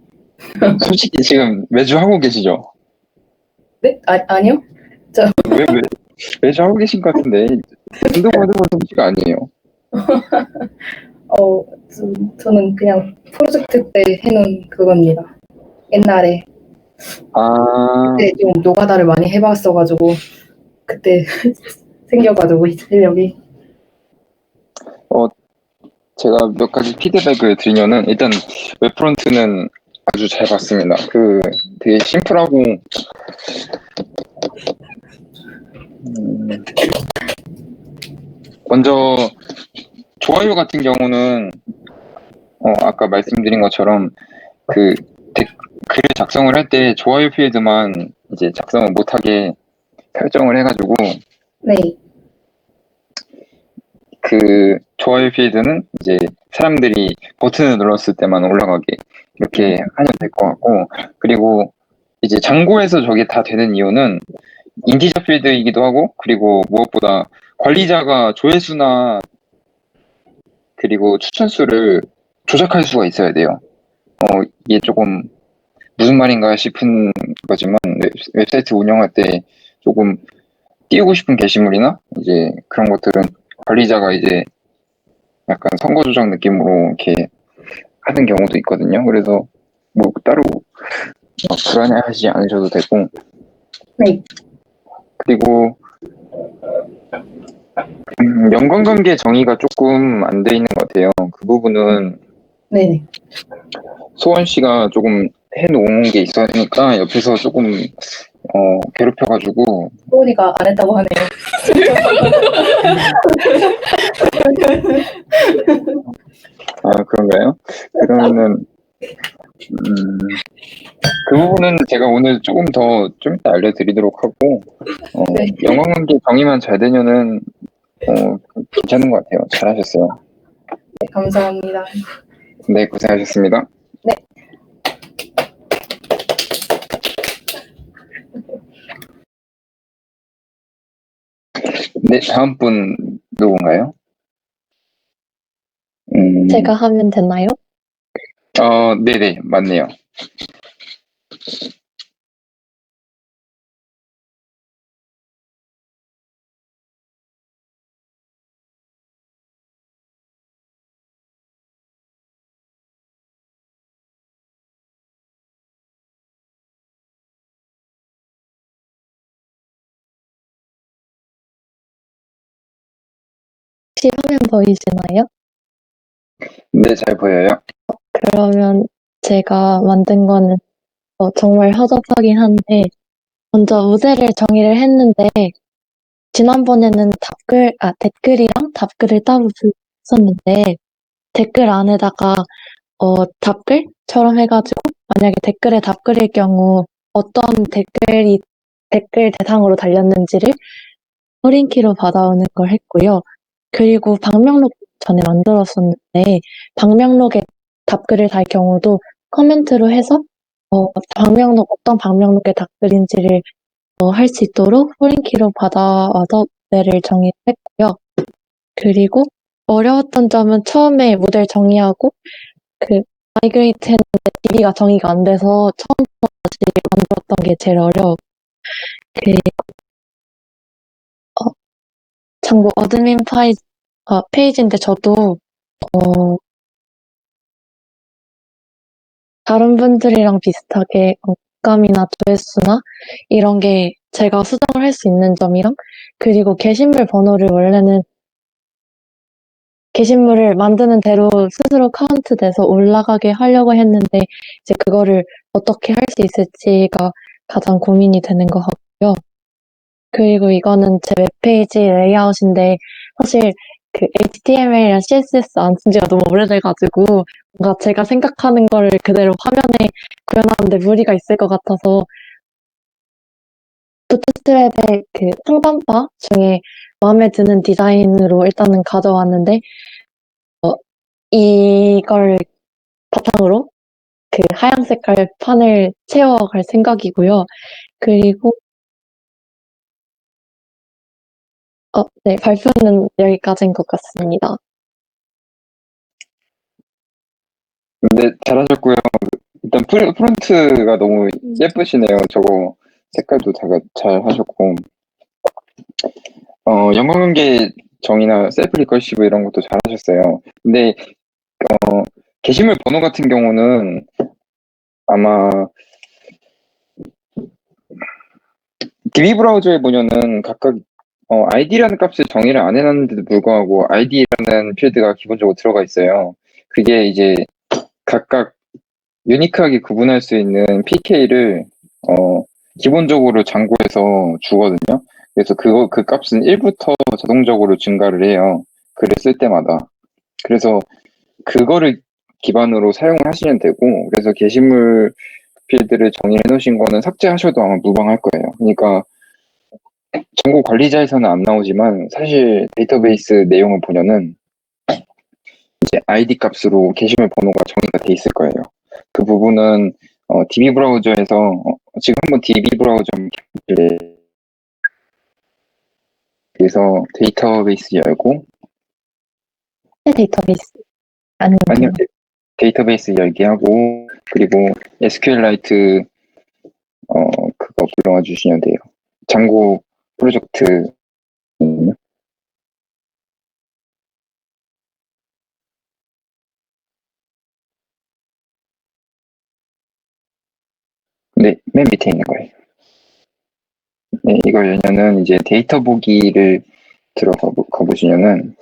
솔직히 지금 매주 하고 계시죠? 네? 아니요? 왜 매주 하고 계신 것 같은데 한두 번 해본 솜씨가 아니에요. 저는 그냥 프로젝트 때 해놓은 그겁니다. 옛날에 아, 그때 좀 노가다를 많이 해봤어가지고 그때 생겨가지고 이 실력이 제가 몇 가지 피드백을 드리면은 일단 웹프론트는 아주 잘 봤습니다. 되게 심플하고 먼저 좋아요 같은 경우는 아까 말씀드린 것처럼 그 글을 작성을 할 때 좋아요 필드만 이제 작성을 못하게 설정을 해가지고 네, 그 좋아요 필드는 이제 사람들이 버튼을 눌렀을 때만 올라가게 이렇게 하면 될 것 같고 그리고 이제 장고에서 저게 다 되는 이유는 인티저 필드이기도 하고 그리고 무엇보다 관리자가 조회수나 그리고 추천수를 조작할 수가 있어야 돼요. 이게 조금 무슨 말인가 싶은 거지만 웹사이트 운영할 때 조금 띄우고 싶은 게시물이나 이제 그런 것들은 관리자가 이제 약간 선거 조작 느낌으로 이렇게 하는 경우도 있거든요. 그래서 뭐 따로 불안해하지 않으셔도 되고 네, 그리고 연관관계 정의가 조금 안 돼 있는 것 같아요. 그 부분은 네. 소원 씨가 조금 해놓은 게 있으니까 옆에서 조금 괴롭혀가지고 소리가 안 했다고 하네요. 그런가요? 그러면은 그 부분은 제가 오늘 조금 더 좀 이따 알려드리도록 하고 네. 연관관계 정의만 잘 되면은 괜찮은 것 같아요. 잘하셨어요. 네, 감사합니다. 네, 고생하셨습니다. 네. 네, 다음 분 누군가요? 제가 하면 되나요? 네네, 맞네요. 혹시 화면 보이시나요? 네, 잘 보여요. 그러면 제가 만든 거는 정말 허접하긴 한데, 먼저 무대를 정의를 했는데, 지난번에는 댓글이랑 답글을 따로 썼는데, 댓글 안에다가 답글처럼 해가지고, 만약에 댓글에 답글일 경우 어떤 댓글 대상으로 달렸는지를 허링키로 받아오는 걸 했고요. 그리고 방명록 전에 만들었었는데, 방명록에 답글을 달 경우도 커멘트로 해서 어떤 방명록에 답글인지를 할 수 있도록 허링키로 받아와서 무대를 정의했고요. 그리고 어려웠던 점은 처음에 모델 정의하고 마이그레이트 했는데 DB가 정의가 안 돼서 처음부터 다시 만들었던 게 제일 어려웠고, 그리고 참고 어드민 페이지인데 저도 다른 분들이랑 비슷하게 감이나 조회수나 이런 게 제가 수정을 할 수 있는 점이랑, 그리고 게시물 번호를 원래는 게시물을 만드는 대로 스스로 카운트돼서 올라가게 하려고 했는데 이제 그거를 어떻게 할 수 있을지가 가장 고민이 되는 것 같고요. 그리고 이거는 제 웹페이지 레이아웃인데 사실 HTML이랑 CSS 안 쓴 지가 너무 오래돼가지고 뭔가 제가 생각하는 거를 그대로 화면에 구현하는데 무리가 있을 것 같아서 부트스트랩의 상단바 중에 마음에 드는 디자인으로 일단은 가져왔는데 이걸 바탕으로 하얀 색깔 판을 채워갈 생각이고요. 그리고 네, 발표는 여기까지인 것 같습니다. 네, 잘하셨고요. 일단 프론트가 너무 예쁘시네요. 저거 색깔도 잘 하셨고, 연관관계 정의나 셀프 리커시브 이런 것도 잘 하셨어요. 근데 게시물 번호 같은 경우는 아마 DB 브라우저에 보면은 각각 ID라는 값을 정의를 안 해놨는데도 불구하고 ID라는 필드가 기본적으로 들어가 있어요. 그게 이제 각각 유니크하게 구분할 수 있는 PK를 기본적으로 장고에서 주거든요. 그래서 그 값은 1부터 자동적으로 증가를 해요. 글을 쓸 때마다. 그래서 그거를 기반으로 사용을 하시면 되고, 그래서 게시물 필드를 정의해 놓으신 거는 삭제하셔도 아마 무방할 거예요. 그러니까 정보 관리자에서는 안 나오지만 사실 데이터베이스 내용을 보면은 이제 ID 값으로 게시물 번호가 정의가 돼 있을 거예요. 그 부분은 DB 브라우저에서 지금 한번 DB 브라우저 그래서 데이터베이스 열고 데이터베이스 아니요 아니면 데이터베이스 열기 하고 그리고 SQLite 그거 불러와 주시면 돼요. 장고 프로젝트 네, 맨 밑에 있는 거예요. 네, 이걸 열면은 이제 데이터 보기를 들어가 보시면은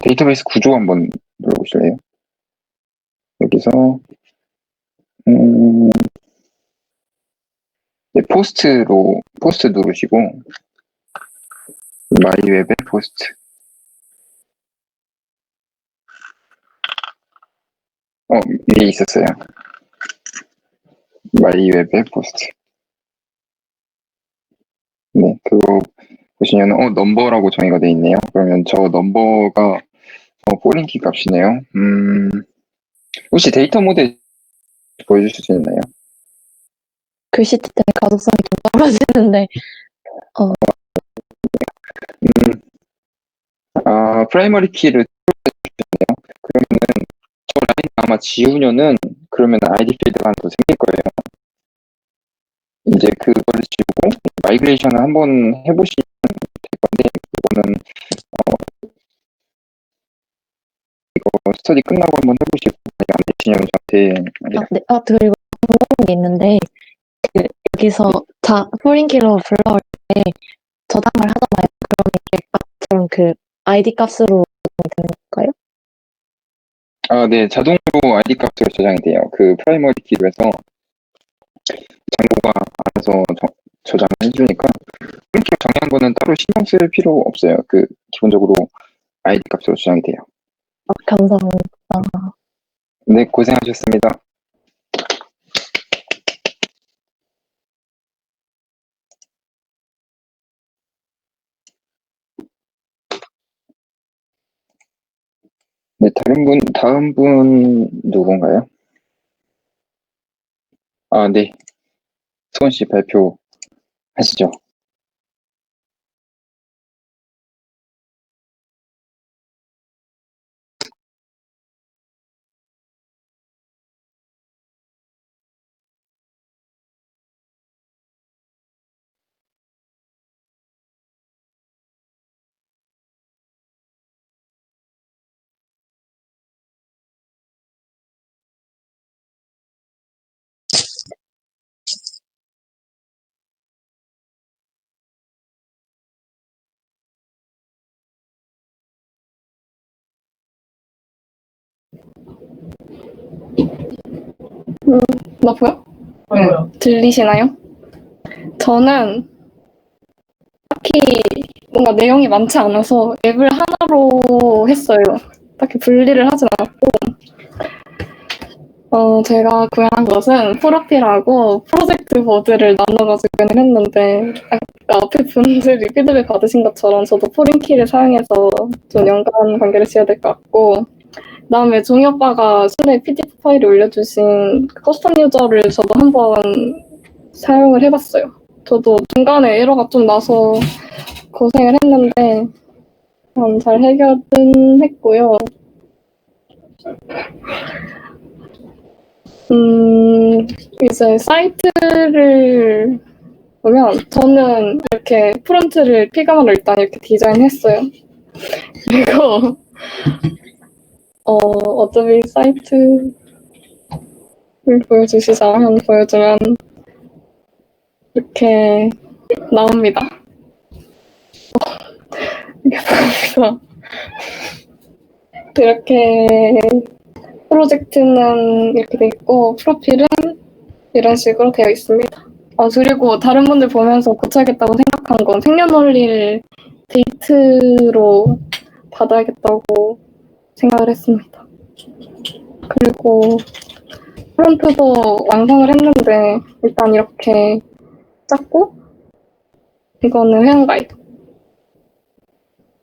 데이터베이스 구조 한번 눌러보실래요? 여기서 네, 포스트 누르시고 마이웹의 포스트 위에 있었어요. 마이웹의 포스트. 네, 그거 보시면 넘버라고 정의가 돼 있네요. 그러면 저 넘버가 포린키 값이네요. 혹시 데이터 모델 보여주실 수 있나요? 글씨 때문에 가독성이 좀 떨어지는데 프라이머리 키를 그러면은 저 라인 아마 지우면은 그러면 ID 필드가 하나 더 생길 거예요. 이제 그거를 지우고 마이그레이션을 한번 해보시면 될 건데 그거는 이거 스터디 끝나고 한번 해보시고 안 되시냐면 저한테 네. 그리고 궁금한 게 있는데 여기서 포린키로 불러올 때 저장을 하잖아요. 그럼 이게 아까처럼 아이디 값으로 되는 건가요? 네, 자동으로 아이디 값으로 저장이 돼요. 그 프라이머리 키로 해서 장고가 알아서 저장을 해주니까 그렇게 정의한 거는 따로 신경 쓸 필요 없어요. 기본적으로 아이디 값으로 저장이 돼요. 감사합니다. 네, 고생하셨습니다. 네, 다음 분 누군가요? 네. 수원 씨 발표하시죠. 나 보여? 네. 들리시나요? 저는 딱히 뭔가 내용이 많지 않아서 앱을 하나로 했어요. 딱히 분리를 하진 않았고, 제가 구현한 것은 프로필하고 프로젝트 보드를 나눠가지고 구현을 했는데, 아까 앞에 분들이 피드백 받으신 것처럼 저도 포린키를 사용해서 좀 연관 관계를 지어야 될 것 같고, 그다음에 종이 오빠가 슬랙 PDF 파일을 올려주신 커스텀 유저를 저도 한번 사용을 해봤어요. 저도 중간에 에러가 좀 나서 고생을 했는데 잘 해결은 했고요. 이제 사이트를 보면 저는 이렇게 프론트를 피가마로 일단 이렇게 디자인했어요. 그리고 어차피 사이트를 보여주시자면 보여주면 이렇게 나옵니다. 이렇게 나옵니다. 이렇게 프로젝트는 이렇게 돼 있고 프로필은 이런 식으로 되어 있습니다. 그리고 다른 분들 보면서 고쳐야겠다고 생각한 건 생년월일 데이트로 받아야겠다고 생각을 했습니다. 그리고 프론트도 완성을 했는데 일단 이렇게 짰고 이거는 회원 가이드,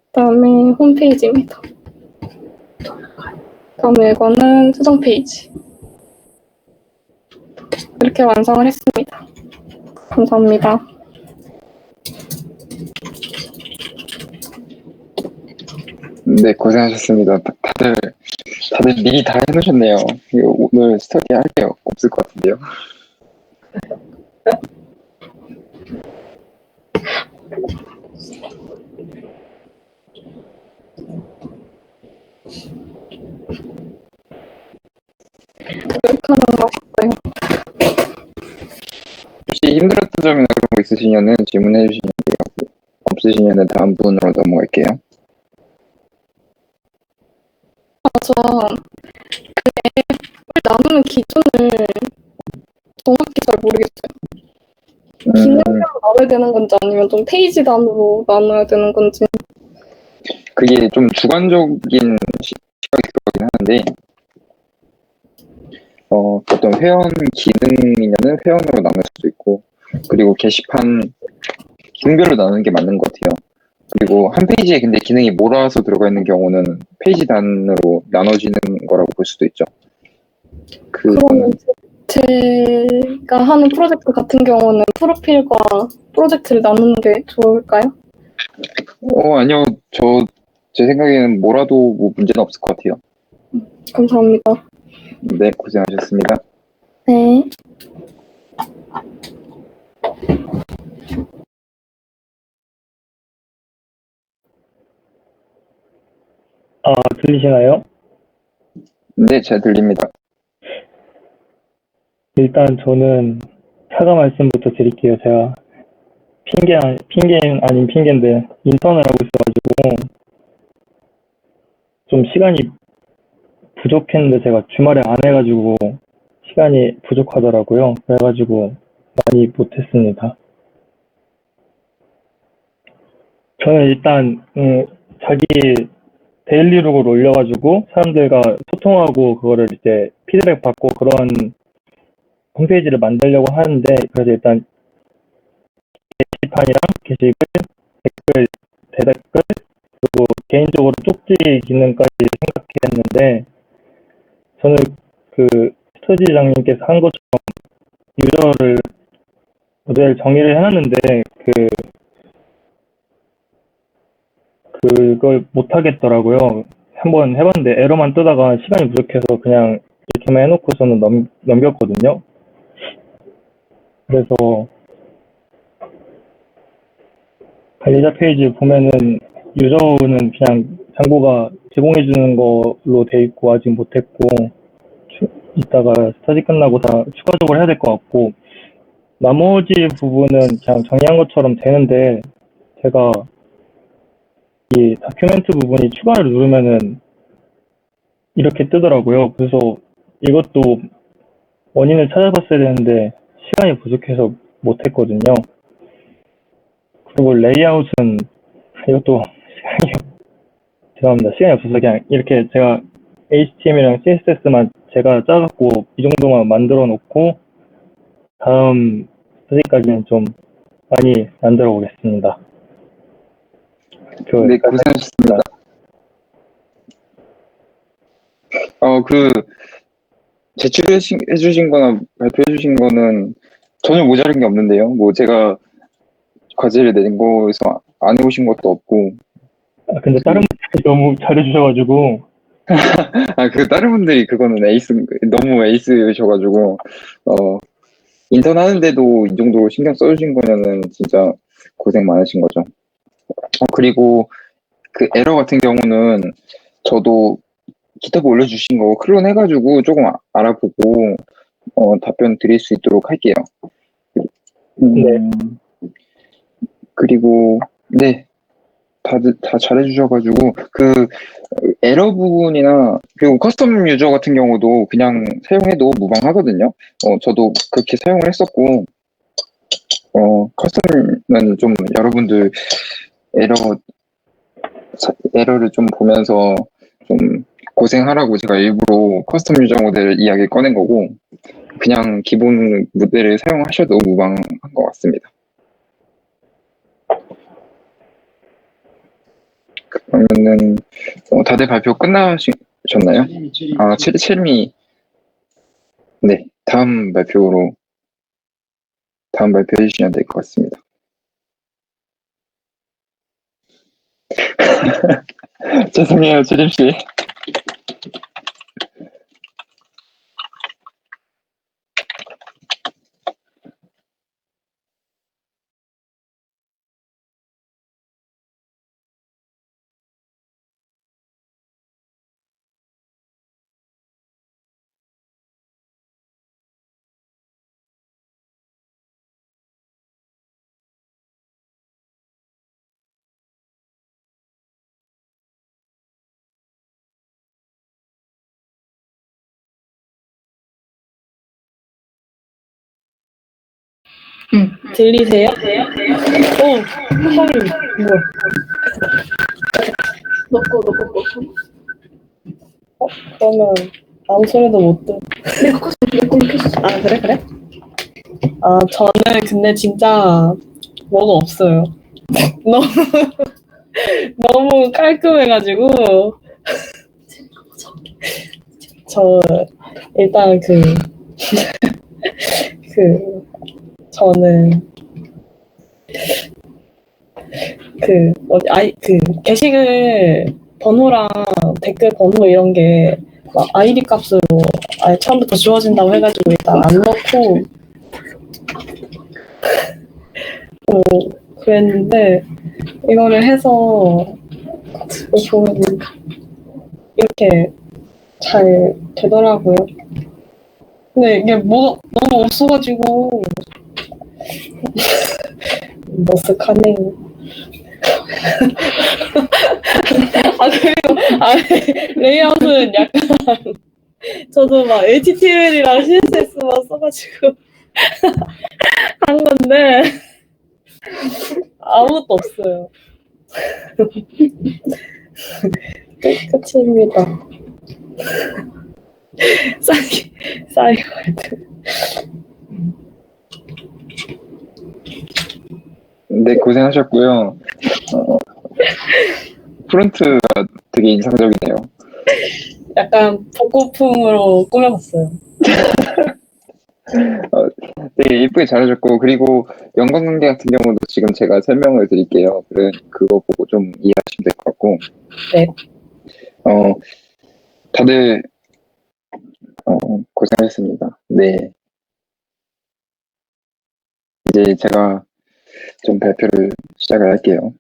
그다음에 홈페이지입니다. 그다음에 이거는 수정 페이지. 이렇게 완성을 했습니다. 감사합니다. 네, 고생하셨습니다. 다들 미리 다 해놓으셨네요. 오늘 스터디 할 게 없을 것 같은데요. 이렇게 하는 거 같고요. 혹시 힘들었던 점이나 그런 거 있으시면은 질문해 주시면 돼요. 없으시면은 다음 분으로 넘어갈게요. 저 그 앱을 나누는 기준을 정확히 잘 모르겠어요. 기능별로 나눠야 되는 건지 아니면 좀 페이지 단위로 나눠야 되는 건지. 그게 좀 주관적인 시각이 들어가긴 하는데, 어떤 회원 기능이면은 회원으로 나눌 수도 있고, 그리고 게시판 기능별로 나누는 게 맞는 것 같아요. 그리고 한 페이지에 근데 기능이 몰아서 들어가 있는 경우는 페이지 단으로 나눠지는 거라고 볼 수도 있죠. 그러면 제가 하는 프로젝트 같은 경우는 프로필과 프로젝트를 나누는 게 좋을까요? 아니요. 제 생각에는 몰아도 뭐 문제는 없을 것 같아요. 감사합니다. 네, 고생하셨습니다. 네. 들리시나요? 네, 잘 들립니다. 일단 저는 사과 말씀부터 드릴게요. 제가 핑계는 아닌 핑계인데 인턴을 하고 있어가지고 좀 시간이 부족했는데 제가 주말에 안 해가지고 시간이 부족하더라고요. 그래가지고 많이 못했습니다. 저는 일단 자기 데일리룩을 올려가지고 사람들과 소통하고 그거를 이제 피드백 받고 그런 홈페이지를 만들려고 하는데, 그래서 일단 게시판이랑 게시글, 댓글, 대댓글, 그리고 개인적으로 쪽지 기능까지 생각했는데, 저는 그 스터디장님께서 한 것처럼 유저를 모델 정의를 해놨는데 그걸 못 하겠더라고요. 한번 해봤는데 에러만 뜨다가 시간이 부족해서 그냥 이렇게만 해놓고서는 넘겼거든요. 그래서 관리자 페이지 보면은 유저는 그냥 장고가 제공해주는 걸로 돼 있고 아직 못했고, 이따가 스터디 끝나고 다 추가적으로 해야 될 것 같고, 나머지 부분은 그냥 정리한 것처럼 되는데, 제가 이 다큐멘트 부분이 추가를 누르면은 이렇게 뜨더라고요. 그래서 이것도 원인을 찾아봤어야 되는데 시간이 부족해서 못했거든요. 그리고 레이아웃은 이것도 죄송합니다. 시간이 없어서 그냥 이렇게 제가 HTML이랑 CSS만 제가 짜갖고 이 정도만 만들어 놓고 다음 스터디까지는 좀 많이 만들어 보겠습니다. 네, 고생하셨습니다. 제출해주신 거나 발표해주신 거는 전혀 모자란 게 없는데요. 뭐 제가 과제를 낸 거에서 안 해오신 것도 없고. 근데 다른 분들이 너무 잘해주셔가지고. 다른 분들이 그거는 너무 에이스셔가지고, 인턴 하는데도 이 정도 신경 써주신 거면은 진짜 고생 많으신 거죠. 그리고 그 에러 같은 경우는 저도 기타브 올려주신 거 클론 해가지고 조금 알아보고 답변 드릴 수 있도록 할게요. 네. 그리고 네, 다들 다 잘해주셔가지고 그 에러 부분이나 그리고 커스텀 유저 같은 경우도 그냥 사용해도 무방하거든요. 저도 그렇게 사용을 했었고, 커스텀은 좀 여러분들 에러를 좀 보면서 좀 고생하라고 제가 일부러 커스텀 유저 모델 이야기 꺼낸 거고, 그냥 기본 모델을 사용하셔도 무방한 것 같습니다. 그러면은 다들 발표 끝나셨나요? 체림이 네, 다음 발표해 주시면 될 것 같습니다. 죄송해요, 체림 씨. 들리세요? 헐, 뭐. 그러면 아무 소리도 못 듣. 아, 그래? 저는 근데 진짜 뭐가 없어요. 너무 깔끔해가지고. 저 일단 저는 게시글 번호랑 댓글 번호 이런 게 막 아이디 값으로 아예 처음부터 주어진다고 해가지고 일단 안 넣고 그랬는데, 이거를 해서 보면 이렇게 잘 되더라고요. 근데 이게 뭐가 너무 없어가지고 머쓱하네요. 그리고 레이아웃은 약간 저도 막 HTML이랑 CSS만 써가지고 한 건데 아무것도 없어요. 끝입니다. 싸이월드. 네, 고생하셨고요. 프론트가 되게 인상적이네요. 약간 복고풍으로 꾸며봤어요. 되게 예쁘게 잘해줬고, 그리고 연관관계 같은 경우도 지금 제가 설명을 드릴게요. 그거 보고 좀 이해하시면 될 것 같고. 네. 다들 고생하셨습니다. 네. 이제 제가 좀 발표를 시작을 할게요.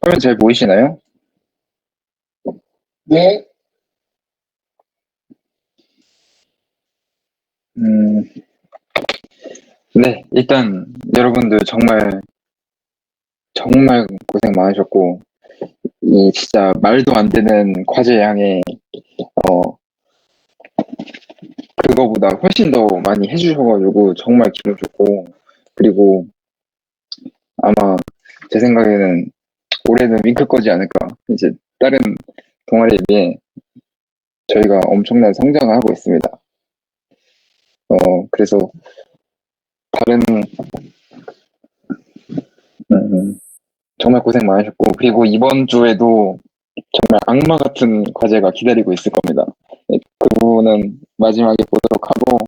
화면 잘 보이시나요? 네. 네, 일단 여러분들 정말 고생 많으셨고, 이 진짜 말도 안 되는 과제 양에 그거보다 훨씬 더 많이 해주셔가지고 정말 기분 좋고, 그리고 아마 제 생각에는 올해는 윙크 꺼지 않을까. 이제 다른 동아리에 비해 저희가 엄청난 성장을 하고 있습니다. 그래서 다른 정말 고생 많으셨고, 그리고 이번 주에도 정말 악마 같은 과제가 기다리고 있을 겁니다. 네, 그 부분은 마지막에 보도록 하고,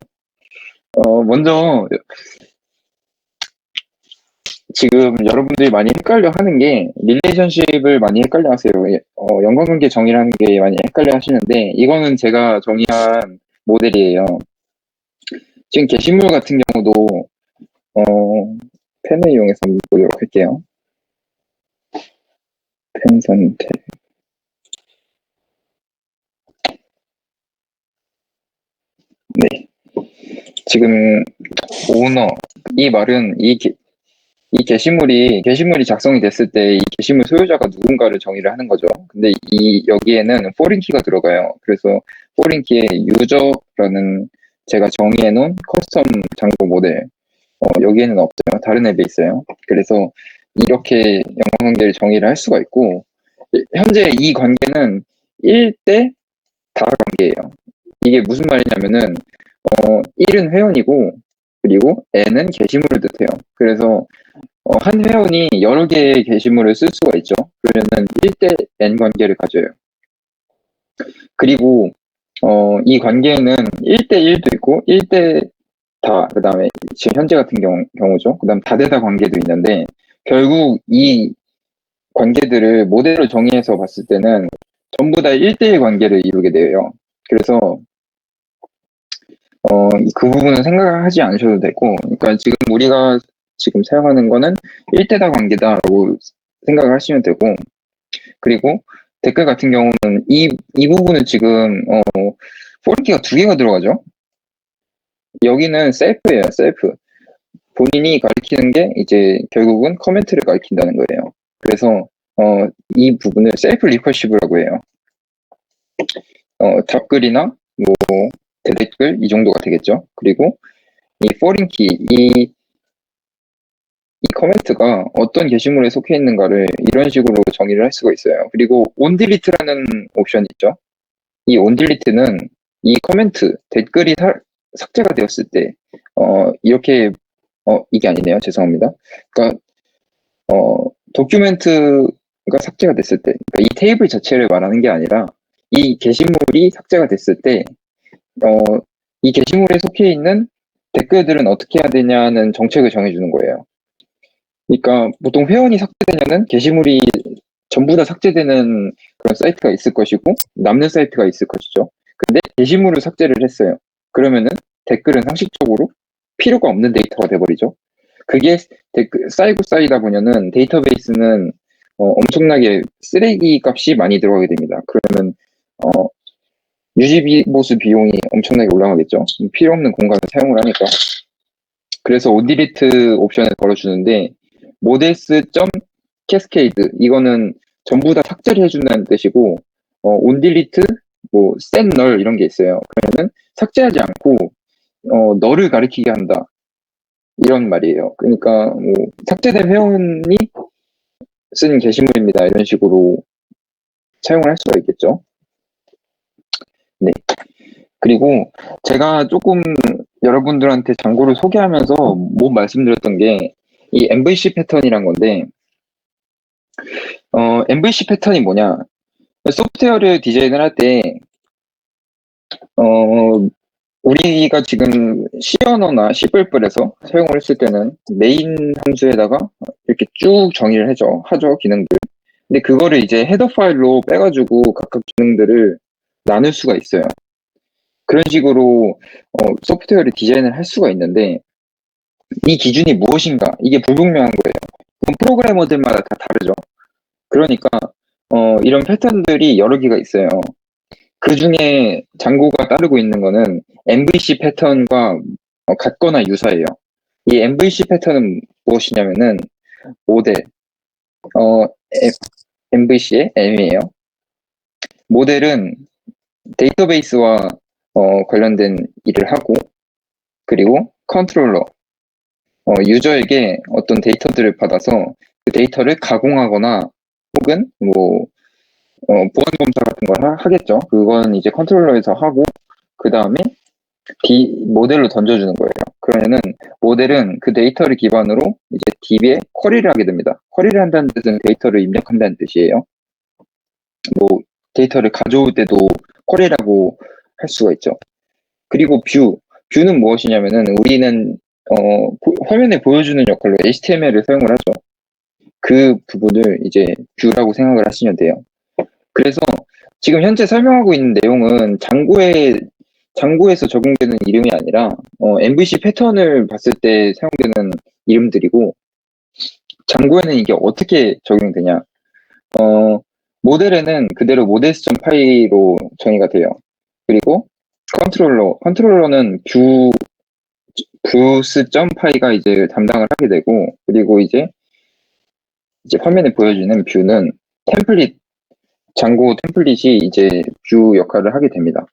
먼저 지금 여러분들이 많이 헷갈려 하는 게 릴레이션십을 많이 헷갈려 하세요. 연관관계 정의라는 게 많이 헷갈려 하시는데, 이거는 제가 정의한 모델이에요. 지금 게시물 같은 경우도 펜을 이용해서 한번 보도록 할게요. 펜 선택. 네. 지금 오너, 이 말은 이 게시물이 작성이 됐을 때 이 게시물 소유자가 누군가를 정의를 하는 거죠. 근데 여기에는 foreign key가 들어가요. 그래서 foreign key에 user라는 제가 정의해 놓은 커스텀 장고 모델, 여기에는 없어요. 다른 앱에 있어요. 그래서 이렇게 연관관계를 정의를 할 수가 있고, 현재 이 관계는 1대 다 관계예요. 이게 무슨 말이냐면은 1은 회원이고, 그리고 n은 게시물을 뜻해요. 그래서 한 회원이 여러 개의 게시물을 쓸 수가 있죠. 그러면은 1대 n 관계를 가져요. 그리고 이 관계에는 1대 1도 있고 1대 다, 그 다음에 지금 현재 같은 경우죠. 그 다음 다대다 관계도 있는데, 결국 이 관계들을 모델로 정의해서 봤을 때는 전부 다 1대1 관계를 이루게 돼요. 그래서 그 부분은 생각하지 않으셔도 되고, 그러니까 지금 우리가 지금 사용하는 거는 1대다 관계다라고 생각을 하시면 되고, 그리고 댓글 같은 경우는 이 부분은 지금 포인트가 2개가 들어가죠. 여기는 셀프예요, 셀프. 본인이 가리키는 게 이제 결국은 커멘트를 가리킨다는 거예요. 그래서 이 부분을 셀프 리커시브라고 해요. 답글이나 뭐 대댓글 이 정도가 되겠죠. 그리고 이 foreign key, 이 커멘트가 어떤 게시물에 속해 있는가를 이런 식으로 정의를 할 수가 있어요. 그리고 onDelete라는 옵션이 있죠. 이 onDelete는 이 커멘트, 댓글이 삭제가 되었을 때 이렇게 이게 아니네요. 죄송합니다. 그러니까 도큐멘트가 삭제가 됐을 때, 그러니까 이 테이블 자체를 말하는 게 아니라 이 게시물이 삭제가 됐을 때 이 게시물에 속해 있는 댓글들은 어떻게 해야 되냐는 정책을 정해주는 거예요. 그러니까 보통 회원이 삭제되면은 게시물이 전부 다 삭제되는 그런 사이트가 있을 것이고 남는 사이트가 있을 것이죠. 근데 게시물을 삭제를 했어요. 그러면은 댓글은 상식적으로 필요가 없는 데이터가 돼버리죠. 그게 쌓이고 쌓이다 보면은 데이터베이스는 엄청나게 쓰레기 값이 많이 들어가게 됩니다. 그러면 유지 보수 비용이 엄청나게 올라가겠죠. 필요 없는 공간을 사용을 하니까. 그래서 온딜리트 옵션을 걸어주는데 models.cascade 이거는 전부 다 삭제를 해준다는 뜻이고 온딜리트 set null 이런 게 있어요. 그러면은 삭제하지 않고 널을 가리키게 한다 이런 말이에요. 그러니까 삭제된 회원이 쓴 게시물입니다 이런 식으로 사용을 할 수가 있겠죠. 네. 그리고 제가 조금 여러분들한테 장고를 소개하면서 말씀드렸던 게 이 MVC 패턴이란 건데 MVC 패턴이 뭐냐? 소프트웨어를 디자인을 할 때 우리가 지금 C 언어나 C++에서 사용을 했을 때는 메인 함수에다가 이렇게 쭉 정의를 하죠 기능들. 근데 그거를 이제 헤더 파일로 빼가지고 각각 기능들을 나눌 수가 있어요. 그런 식으로 소프트웨어를 디자인을 할 수가 있는데 이 기준이 무엇인가 이게 불분명한 거예요. 그건 프로그래머들마다 다 다르죠. 그러니까 이런 패턴들이 여러 개가 있어요. 그 중에 장고가 따르고 있는 거는 MVC 패턴과 같거나 유사해요. 이 MVC 패턴은 무엇이냐면은 모델, MVC의 M이에요. 모델은 데이터베이스와 관련된 일을 하고, 그리고 컨트롤러, 유저에게 어떤 데이터들을 받아서 그 데이터를 가공하거나 혹은 보안 검사 같은 걸 하겠죠. 그건 이제 컨트롤러에서 하고 그 다음에 모델로 던져주는 거예요. 그러면은 모델은 그 데이터를 기반으로 이제 DB에 쿼리를 하게 됩니다. 쿼리를 한다는 뜻은 데이터를 입력한다는 뜻이에요. 데이터를 가져올 때도 쿼리라고 할 수가 있죠. 그리고 뷰는 무엇이냐면은 우리는 화면에 보여주는 역할로 HTML을 사용을 하죠. 그 부분을 이제 뷰라고 생각을 하시면 돼요. 그래서 지금 현재 설명하고 있는 내용은 장고에서 적용되는 이름이 아니라 MVC 패턴을 봤을 때 사용되는 이름들이고 장고에는 이게 어떻게 적용되냐? 모델에는 그대로 models.py로 정의가 돼요. 그리고 컨트롤러는 views.py가 이제 담당을 하게 되고, 그리고 이제 화면에 보여지는 뷰는 장고 템플릿이 이제 뷰 역할을 하게 됩니다.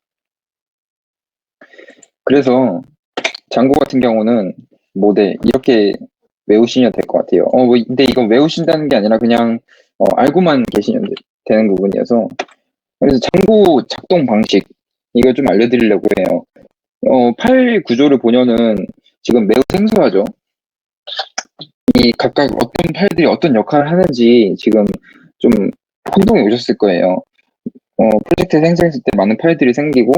그래서 장고 같은 경우는 모델 이렇게 외우시면 될 것 같아요. 근데 이거 외우신다는 게 아니라 그냥 알고만 계시면 되는 부분이어서. 그래서 장고 작동 방식 이거 좀 알려드리려고 해요. 파일 구조를 보면은 지금 매우 생소하죠. 이 각각 어떤 파일들이 어떤 역할을 하는지 지금 좀 혼동이 오셨을 거예요. 프로젝트 생성했을 때 많은 파일들이 생기고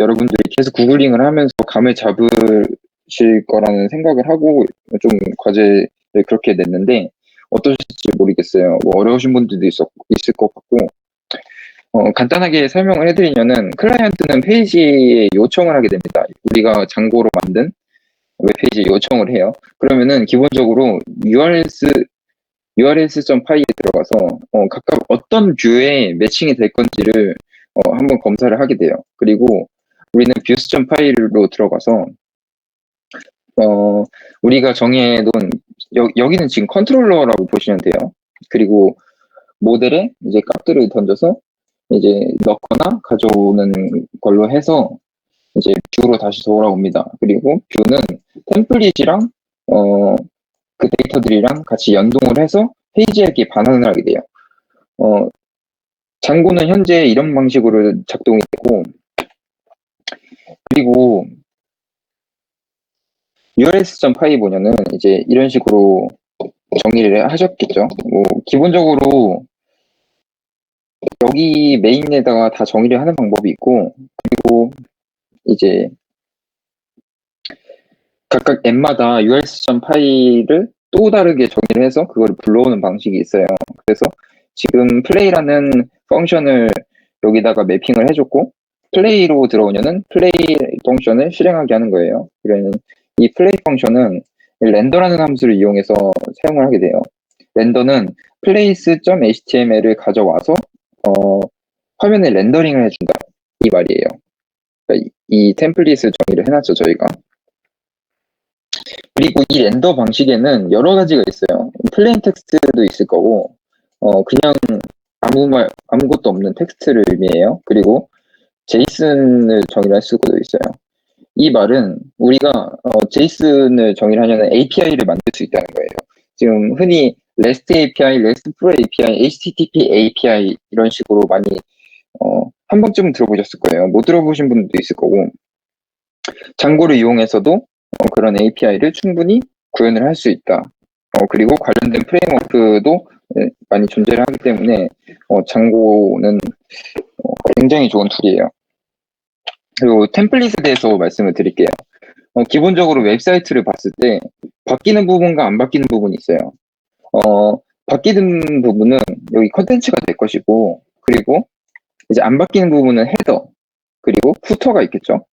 여러분들이 계속 구글링을 하면서 감을 잡으실 거라는 생각을 하고 좀 과제를 그렇게 냈는데 어떠실지 모르겠어요. 어려우신 분들도 있을 것 같고 간단하게 설명을 해드리면은 클라이언트는 페이지에 요청을 하게 됩니다. 우리가 장고로 만든 웹페이지에 요청을 해요. 그러면은 기본적으로 urls.py에 들어가서 각각 어떤 뷰에 매칭이 될 건지를 한번 검사를 하게 돼요. 그리고 우리는 views.py로 들어가서 우리가 정해놓은 여기는 지금 컨트롤러라고 보시면 돼요. 그리고 모델에 이제 값들을 던져서 이제 넣거나 가져오는 걸로 해서 이제 뷰로 다시 돌아옵니다. 그리고 뷰는 템플릿이랑 그 데이터들이랑 같이 연동을 해서 페이지에게 반환을 하게 돼요. 장고는 현재 이런 방식으로 작동이 되고, 그리고 urls.py 보면은 이제 이런 식으로 정의를 하셨겠죠. 기본적으로 여기 메인에다가 다 정의를 하는 방법이 있고, 그리고 이제 각각 앱마다 urls.py를 또 다르게 정의를 해서 그걸 불러오는 방식이 있어요. 그래서 지금 플레이라는 펑션을 여기다가 매핑을 해줬고 플레이로 들어오면은 플레이 펑션을 실행하게 하는 거예요. 그러면 이 플레이 펑션은 렌더라는 함수를 이용해서 사용을 하게 돼요. 렌더는 place.html을 가져와서 화면에 렌더링을 해준다 이 말이에요. 그러니까 이 템플릿을 정의를 해놨죠 저희가. 그리고 이 렌더 방식에는 여러 가지가 있어요. 플레인 텍스트도 있을 거고 그냥 아무것도 없는 텍스트를 의미해요. 그리고 제이슨을 정의를 할 수도 있어요. 이 말은 우리가 제이슨을 정의를 하려면 API를 만들 수 있다는 거예요. 지금 흔히 REST API, RESTful API, HTTP API 이런 식으로 많이 한 번쯤은 들어보셨을 거예요. 못 들어보신 분들도 있을 거고 장고를 이용해서도 그런 API를 충분히 구현을 할 수 있다. 그리고 관련된 프레임워크도 많이 존재를 하기 때문에 장고는 굉장히 좋은 툴이에요. 그리고 템플릿에 대해서 말씀을 드릴게요. 기본적으로 웹사이트를 봤을 때 바뀌는 부분과 안 바뀌는 부분이 있어요. 바뀌는 부분은 여기 컨텐츠가 될 것이고 그리고 이제 안 바뀌는 부분은 헤더 그리고 푸터가 있겠죠.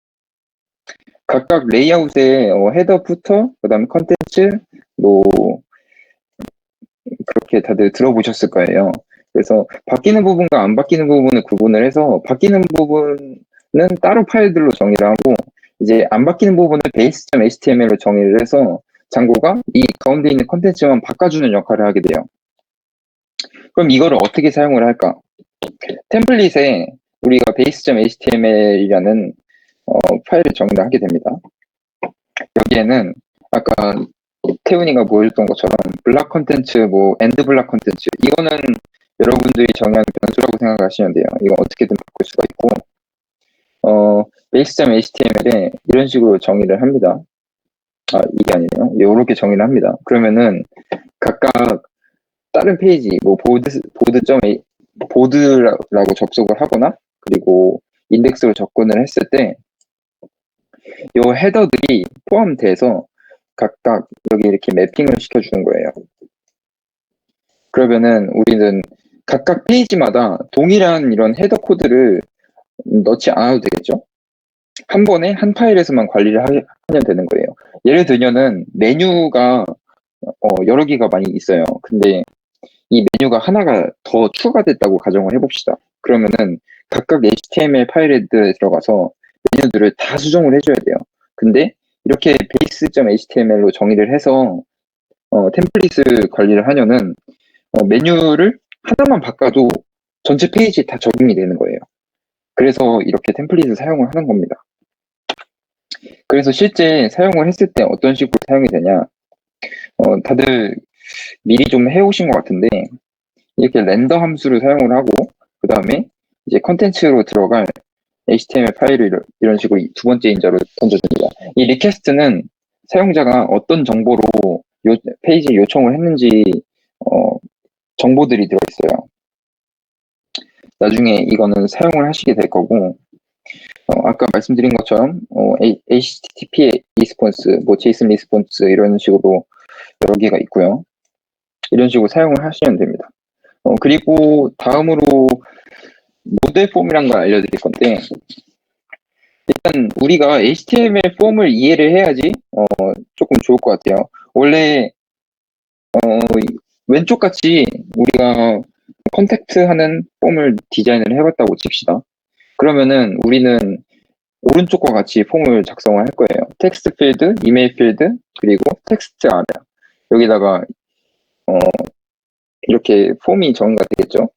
각각 레이아웃에 헤더, 푸터, 그 다음에 컨텐츠 뭐 그렇게 다들 들어보셨을 거예요. 그래서 바뀌는 부분과 안 바뀌는 부분을 구분을 해서 바뀌는 부분은 따로 파일들로 정의를 하고 이제 안 바뀌는 부분을 base.html로 정의를 해서 장고가 이 가운데 있는 컨텐츠만 바꿔주는 역할을 하게 돼요. 그럼 이거를 어떻게 사용을 할까? 템플릿에 우리가 base.html이라는 파일을 정의를 하게 됩니다. 여기에는 아까 태훈이가 보여줬던 것처럼 블락 컨텐츠, 뭐 엔드 블락 컨텐츠 이거는 여러분들이 정의한 변수라고 생각하시면 돼요. 이거 어떻게든 바꿀 수가 있고 base.html에 이런 식으로 정의를 합니다. 이게 아니네요. 이렇게 정의를 합니다. 그러면은 각각 다른 페이지 뭐 보드라고 접속을 하거나 그리고 인덱스로 접근을 했을 때 이 헤더들이 포함돼서 각각 여기 이렇게 매핑을 시켜주는 거예요. 그러면은 우리는 각각 페이지마다 동일한 이런 헤더 코드를 넣지 않아도 되겠죠? 한 번에 한 파일에서만 관리를 하면 되는 거예요. 예를 들면은 메뉴가 여러 개가 많이 있어요. 근데 이 메뉴가 하나가 더 추가됐다고 가정을 해봅시다. 그러면은 각각 HTML 파일에 들어가서 메뉴들을 다 수정을 해줘야 돼요. 근데 이렇게 base.html로 정의를 해서 템플릿을 관리를 하려면 메뉴를 하나만 바꿔도 전체 페이지에 다 적용이 되는 거예요. 그래서 이렇게 템플릿을 사용을 하는 겁니다. 그래서 실제 사용을 했을 때 어떤 식으로 사용이 되냐 다들 미리 좀 해오신 것 같은데 이렇게 렌더 함수를 사용을 하고 그 다음에 이제 컨텐츠로 들어갈 HTML 파일을 이런 식으로 두 번째 인자로 던져줍니다. 이 리퀘스트는 사용자가 어떤 정보로 페이지에 요청을 했는지 정보들이 들어있어요. 나중에 이거는 사용을 하시게 될 거고 아까 말씀드린 것처럼 HTTP 리스폰스, 뭐 JSON 리스폰스 이런 식으로 여러 개가 있고요. 이런 식으로 사용을 하시면 됩니다. 그리고 다음으로 모델 폼이란 걸 알려드릴 건데 일단 우리가 HTML 폼을 이해를 해야지 조금 좋을 것 같아요. 원래 왼쪽 같이 우리가 컨택트 하는 폼을 디자인을 해봤다고 칩시다. 그러면은 우리는 오른쪽과 같이 폼을 작성을 할 거예요. 텍스트 필드, 이메일 필드, 그리고 텍스트 아래 여기다가 이렇게 폼이 정의가 되겠죠.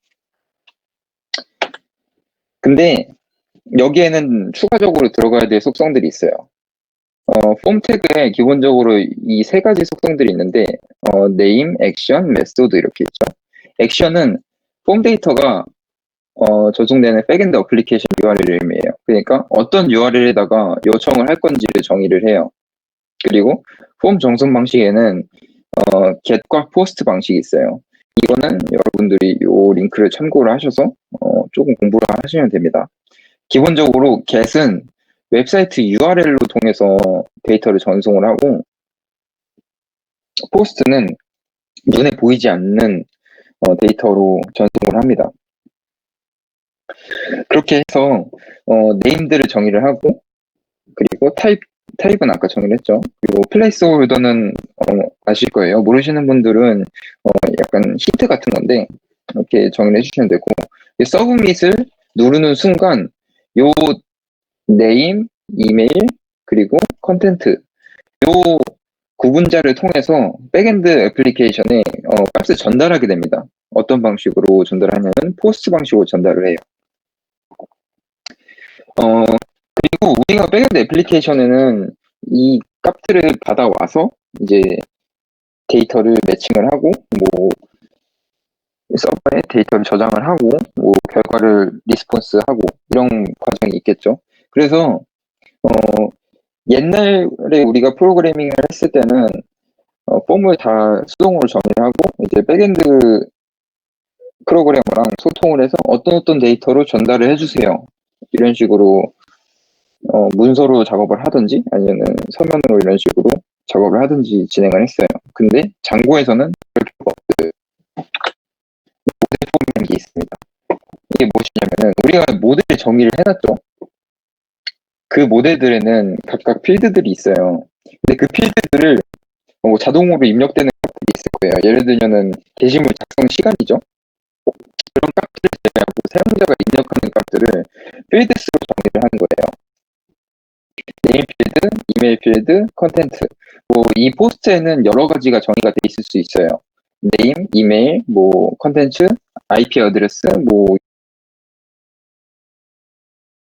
근데 여기에는 추가적으로 들어가야 될 속성들이 있어요. 폼 태그에 기본적으로 이 세 가지 속성들이 있는데 name, action, method 이렇게 있죠. action은 폼 데이터가 저장되는 백엔드 어플리케이션 URL을 의미해요. 그러니까 어떤 URL에다가 요청을 할 건지를 정의를 해요. 그리고 폼 정성 방식에는 get과 post 방식이 있어요. 이거는 여러분들이 이 링크를 참고를 하셔서 조금 공부를 하시면 됩니다. 기본적으로 get은 웹사이트 URL로 통해서 데이터를 전송을 하고 post는 눈에 보이지 않는 데이터로 전송을 합니다. 그렇게 해서 네임들을 정의를 하고 그리고 타입은 아까 정의를 했죠. 그리고 플레이스홀더는 아실 거예요. 모르시는 분들은 약간 힌트 같은 건데 이렇게 정의를 해주시면 되고, 이 서브밋을 누르는 순간 요 네임, 이메일, 그리고 컨텐트 요 구분자를 통해서 백엔드 애플리케이션에 값을 전달하게 됩니다. 어떤 방식으로 전달하냐면 포스트 방식으로 전달을 해요. 그리고 우리가 백엔드 애플리케이션에는 이 값들을 받아와서 이제 데이터를 매칭을 하고, 뭐 서버에 데이터를 저장을 하고, 뭐 결과를 리스폰스하고 이런 과정이 있겠죠. 그래서 옛날에 우리가 프로그래밍을 했을 때는 폼을 다 수동으로 정의를 하고 이제 백엔드 프로그래머랑 소통을 해서 어떤 데이터로 전달을 해주세요. 이런 식으로 문서로 작업을 하든지 아니면 서면으로 이런 식으로 작업을 하든지 진행을 했어요. 근데 장고에서는 그럴 필요가 없어요. 모델 폼이라는 게 있습니다. 이게 무엇이냐면은 우리가 모델 정의를 해놨죠. 그 모델들에는 각각 필드들이 있어요. 근데 그 필드들을 자동으로 입력되는 값들이 있을 거예요. 예를 들면은 게시물 작성 시간이죠. 그런 값들을 제외하고 사용자가 입력하는 값들을 필드수로 정의를 하는 거예요. 네임 필드, 이메일 필드, 컨텐트. 뭐 이 포스트에는 여러 가지가 정의가 돼 있을 수 있어요. 네임, 이메일, 뭐 컨텐츠, IP 어드레스, 뭐